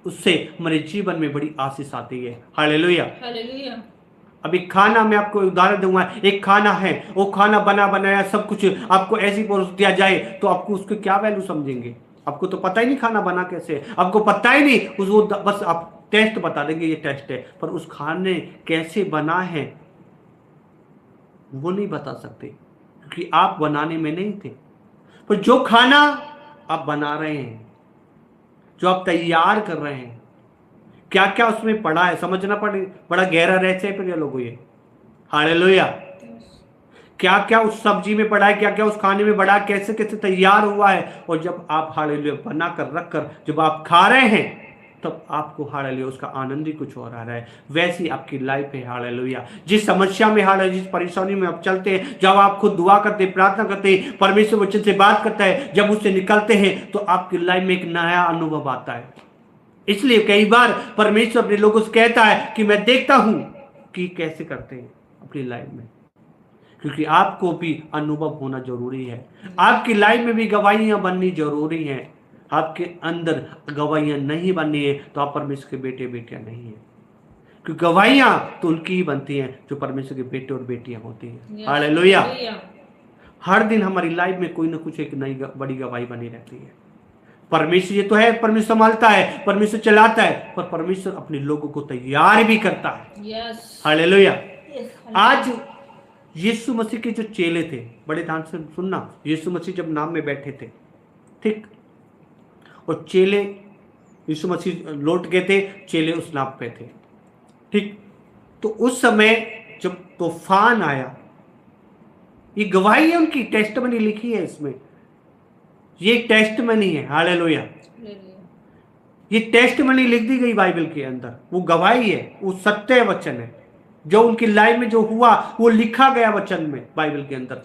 [SPEAKER 2] उससे हमारे जीवन में बड़ी आशीष आती है। हालेलुया।
[SPEAKER 1] हालेलुया।
[SPEAKER 2] अभी खाना मैं आपको उदाहरण दूंगा। एक खाना है, वो खाना बना बनाया सब कुछ आपको ऐसी परोस दिया जाए तो आपको उसको क्या वैल्यू समझेंगे? आपको तो पता ही नहीं खाना बना कैसे है, आपको पता ही नहीं उसको, बस आप टेस्ट बता देंगे ये टेस्ट है, पर उस खाने कैसे बना है वो नहीं बता सकते, क्योंकि आप बनाने में नहीं थे। पर जो खाना आप बना रहे हैं, जो आप तैयार कर रहे हैं, क्या क्या उसमें पड़ा है समझना पड़े। बड़ा गहरा रहस्य है प्रिय लोगों ये। हालेलुया। क्या क्या उस सब्जी में पड़ा है, क्या क्या उस खाने में पड़ा है, कैसे कैसे तैयार हुआ है। और जब आप हालेलुया बना कर रख कर जब आप खा रहे हैं तब आपको हालेलुया उसका आनंद ही कुछ और आ रहा है। वैसी आपकी लाइफ है। हालेलुया। जिस समस्या में हालेलुया, जिस परेशानी में आप चलते हैं, जब आप खुद दुआ करते हैं, प्रार्थना करते हैं, परमेश्वर वचन से बात करता है, जब उससे निकलते हैं तो आपकी लाइफ में एक नया अनुभव आता है। इसलिए कई बार परमेश्वर अपने लोगों से कहता है कि मैं देखता हूं कि कैसे करते हैं अपनी लाइफ में, क्योंकि आपको भी अनुभव होना जरूरी है। आपकी लाइफ में भी गवाहियां बननी जरूरी हैं। आपके अंदर गवाहियां नहीं बननी है तो आप परमेश्वर के बेटे बेटियां नहीं है। कि गवाहियां तो उनकी ही बनती हैं जो परमेश्वर के बेटे और बेटियां होती हैं। हालेलुया। हर दिन हमारी लाइफ में कोई ना कुछ एक नई बड़ी गवाही बनी रहती है। परमेश्वर ये तो है, परमेश्वर संभालता है, परमेश्वर चलाता है, पर परमेश्वर अपने लोगों को तैयार भी करता है। हालेलुया। आज यीशु मसीह के जो चेले थे, बड़े ध्यान से सुनना, यीशु मसीह जब नाव में बैठे थे, ठीक, और चेले, यीशु मसीह लौट गए थे, चेले उस नाव पे थे, ठीक, तो उस समय जब तूफान आया, ये गवाही है उनकी, टेस्टमनी लिखी है इसमें, ये टेस्टमनी है। हालेलुया। ये टेस्टमनी लिख दी गई बाइबल के अंदर, वो गवाही है, वो सत्य वचन है, जो उनकी लाइफ में जो हुआ वो लिखा गया वचन में, बाइबल के अंदर।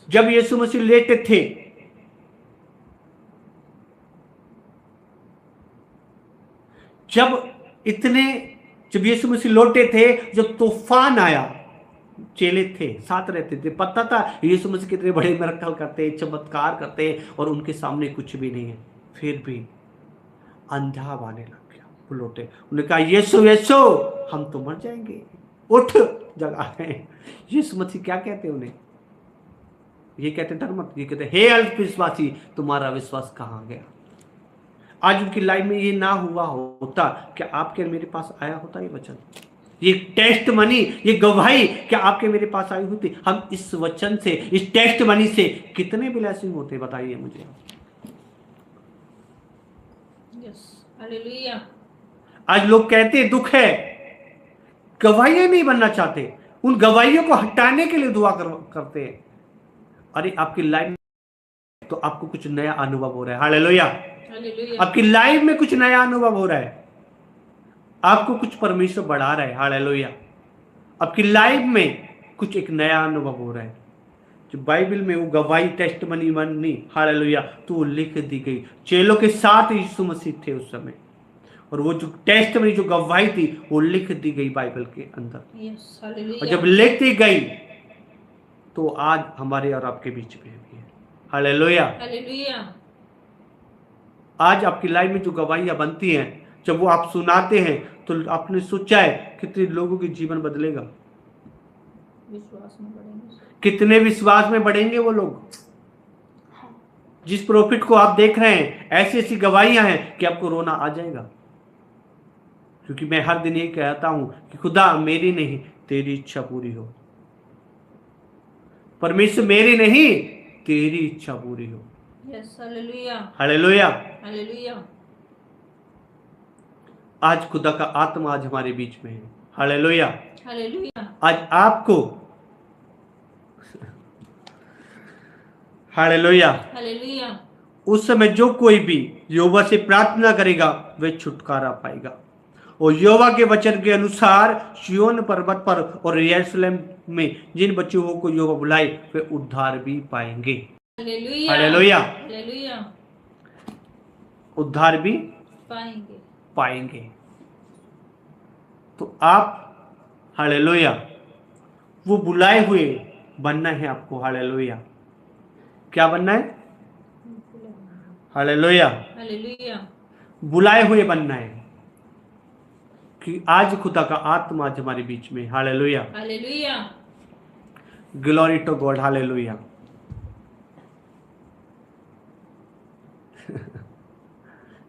[SPEAKER 2] जब यीशु मसीह लेटे थे, जब यीशु मसीह लौटे थे, जब तूफान आया, चेले थे, साथ रहते थे, पता था यीशु मसीह कितने बड़े मिरेकल करते, चमत्कार करते, और उनके सामने कुछ भी नहीं है, फिर भी अंधा आने लग गया। वो लौटे, उन्होंने कहा यीशु यीशु हम तो मर जाएंगे, उठ, जगा है। यीशु मसीह क्या कहते उन्हें? ये कहते डर मत, ये कहते हे अल्पविश्वासी तुम्हारा विश्वास कहाँ गया। आज उनकी लाइफ में ये ना हुआ होता, क्या आपके मेरे पास आया होता ये वचन, ये टेस्ट मनी, ये गवाही क्या आपके मेरे पास आई होती? हम इस वचन से, इस टेस्ट मनी से कितने ब्लेसिंग होते, बताइए मुझे।
[SPEAKER 1] हालेलुया।
[SPEAKER 2] आज लोग कहते हैं दुख है, गवाहियां नहीं बनना चाहते, उन गवाहियों को हटाने के लिए दुआ करते हैं। अरे आपकी लाइफ में तो आपको कुछ नया अनुभव हो रहा है। हालेलुया। आपकी लाइफ में कुछ नया अनुभव हो रहा है, आपको कुछ परमेश्वर बढ़ा रहा है। हालेलुया। आपकी लाइफ में कुछ एक नया अनुभव हो रहा है। जो बाइबल में वो गवाही टेस्टमनी बननी, हालेलुया, तो वो लिख दी गई। चेलों के साथ यीशु मसीह थे उस समय, और वो जो टेस्टमनी, जो गवाही थी, वो लिख दी गई बाइबल के अंदर। और जब लिख दी गई तो आज हमारे और आपके बीच में भी है। हालेलुया। आज आपकी लाइफ में जो गवाहियां बनती हैं, जब वो आप सुनाते हैं, तो आपने सोचा है कितने लोगों के जीवन बदलेगा,
[SPEAKER 1] विश्वास में बढ़ेंगे,
[SPEAKER 2] कितने विश्वास में बढ़ेंगे वो लोग। जिस प्रॉफिट को आप देख रहे हैं, ऐसी ऐसी गवाहियां हैं कि आपको रोना आ जाएगा। क्योंकि मैं हर दिन ये कहता हूं कि खुदा मेरी नहीं तेरी इच्छा पूरी हो, परमेश्वर मेरी नहीं तेरी इच्छा पूरी हो। हालेलुया। आज खुदा का आत्मा आज हमारे बीच में है। हालेलुया। आज आपको, हालेलुया, उस समय जो कोई भी यहोवा से प्रार्थना करेगा वह छुटकारा पाएगा। और यहोवा के वचन के अनुसार सिय्योन पर्वत पर और यरूशलेम में जिन बच्चों को यहोवा बुलाए वे उद्धार भी पाएंगे। हालेलुया। उद्धार भी पाएंगे। तो आप, हालेलुया, वो बुलाए हुए बनना है आपको। हालेलुया। क्या बनना है? हालेलुया। बुलाए हुए बनना है कि आज खुदा का आत्मा आज हमारे बीच में। Hallelujah. Glory to God. Hallelujah.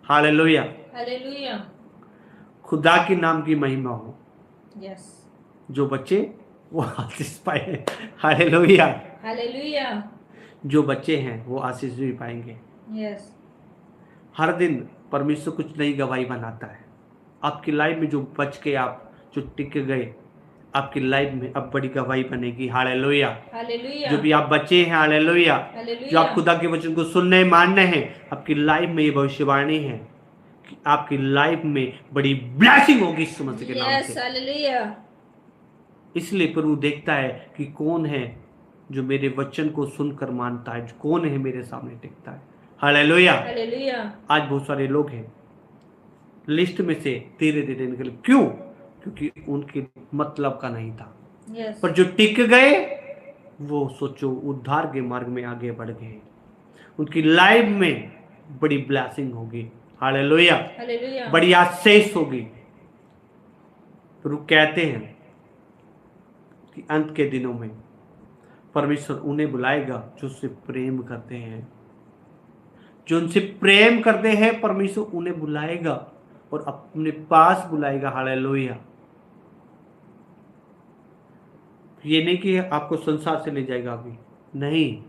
[SPEAKER 2] Hallelujah. खुदा के नाम की महिमा हो। जो बच्चे वो आशीष पाए। हालेलुया। जो बच्चे हैं वो आशीष भी पाएंगे। हर दिन परमेश्वर कुछ नई गवाही बनाता है आपकी लाइफ में। जो बच के आप जो टिक गए, आपकी लाइफ में अब बड़ी गवाही बनेगी। हालेलुया। जो भी आप बचे हैं, हालेलुया, जो आप खुदा के वचन को सुनने मानने हैं, आपकी लाइफ में ये भविष्यवाणी है कि आपकी लाइफ में बड़ी ब्लेसिंग होगी इस मसीह के नाम से। इसलिए प्रभु देखता है कि कौन है जो मेरे वचन को सुनकर मानता है, कौन है मेरे सामने टिकता है। हालेलुया। आज बहुत सारे लोग हैं लिस्ट में से धीरे धीरे निकले। क्यों? क्योंकि उनके मतलब का नहीं था। पर जो टिक गए वो सोचो उद्धार के मार्ग में आगे बढ़ गए, उनकी लाइफ में बड़ी ब्लेसिंग होगी। हालेलुया। बड़ी आशीष होगी। प्रभु कहते हैं कि अंत के दिनों में परमेश्वर उन्हें बुलाएगा जो उससे प्रेम करते हैं। जो उनसे प्रेम करते हैं परमेश्वर उन्हें बुलाएगा और अपने पास बुलाएगा। हालेलुया। ये नहीं कि आपको संसार से ले जाएगा, अभी नहीं।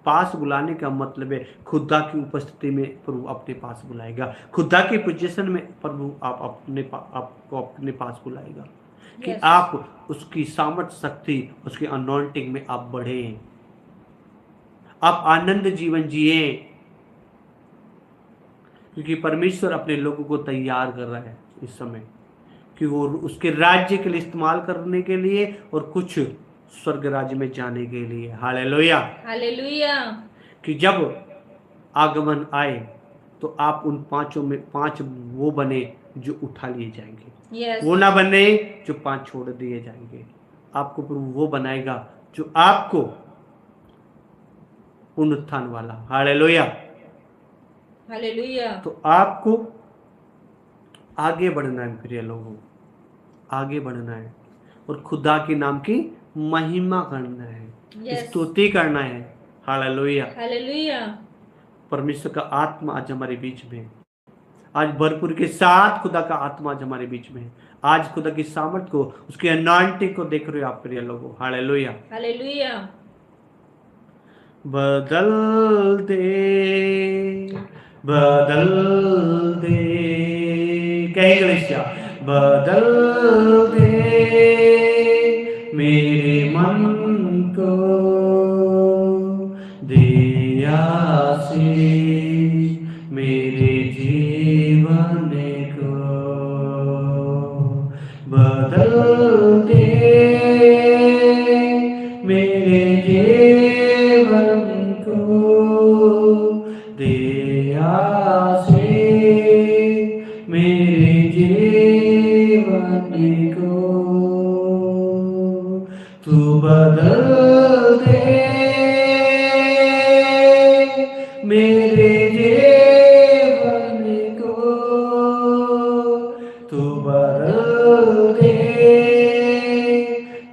[SPEAKER 2] पास बुलाने का मतलब है खुदा की उपस्थिति में प्रभु अपने पास बुलाएगा। खुदा की पोजीशन में प्रभु आपको अपने पास बुलाएगा कि
[SPEAKER 1] Yes.
[SPEAKER 2] आप उसकी सामर्थ्य शक्ति, उसकी अनॉइंटिंग में आप बढ़े, आप आनंद जीवन जिए, क्योंकि परमेश्वर अपने लोगों को तैयार कर रहा है इस समय कि वो उसके राज्य के लिए इस्तेमाल करने के लिए और कुछ स्वर्ग राज्य में जाने के लिए। हालेलुया।
[SPEAKER 1] हालेलुया।
[SPEAKER 2] कि जब आगमन आए तो आप उन पांचों में 5 वो बने जो उठा लिए जाएंगे।
[SPEAKER 1] Yes.
[SPEAKER 2] वो ना बने जो 5 छोड़ दिए जाएंगे। आपको प्रभु वो बनाएगा जो आपको पुनरुत्थान वाला। हालेलुया।
[SPEAKER 1] हालेलुया।
[SPEAKER 2] तो आपको आगे बढ़ना है प्रिय लोगों, आगे बढ़ना है और खुदा के नाम की महिमा करना है।
[SPEAKER 1] Yes.
[SPEAKER 2] स्तुति करना है। हालेलुया।
[SPEAKER 1] हालेलुया।
[SPEAKER 2] परमेश्वर का आत्मा आज हमारे बीच में है। आज भरपूर के साथ खुदा का आत्मा आज हमारे बीच में है। आज खुदा की सामर्थ को, उसकी अनॉइंटिंग को देख रहे हो आप प्रिय लोगों। हालेलुया।
[SPEAKER 1] हालेलुया।
[SPEAKER 2] बदल दे, बदल दे, कहे गणेशा, बदल दे मेरे मन को, दे आशीष मेरे जीवन को, बदल दे मेरे जीवन को, दे आशीष मेरे जीवन को, तू बदल दे मेरे जीवन को, तू बदल दे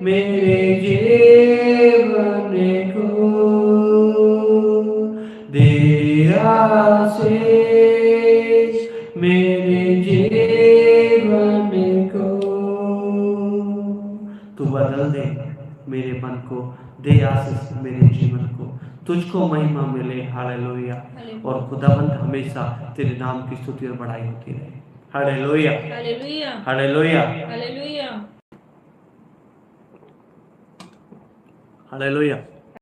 [SPEAKER 2] मेरे जीवन को, दे आशीष मेरे जीवन को, तू बदल दे मेरे मन को, दे आशीष मेरे जीवन को, तुझको महिमा मिले। हालेलुया। और खुदावंद हमेशा तेरे नाम की स्तुति और बड़ाई होती रहे। Hallelujah.
[SPEAKER 1] Hallelujah.
[SPEAKER 2] Hallelujah.
[SPEAKER 1] Hallelujah.
[SPEAKER 2] Hallelujah.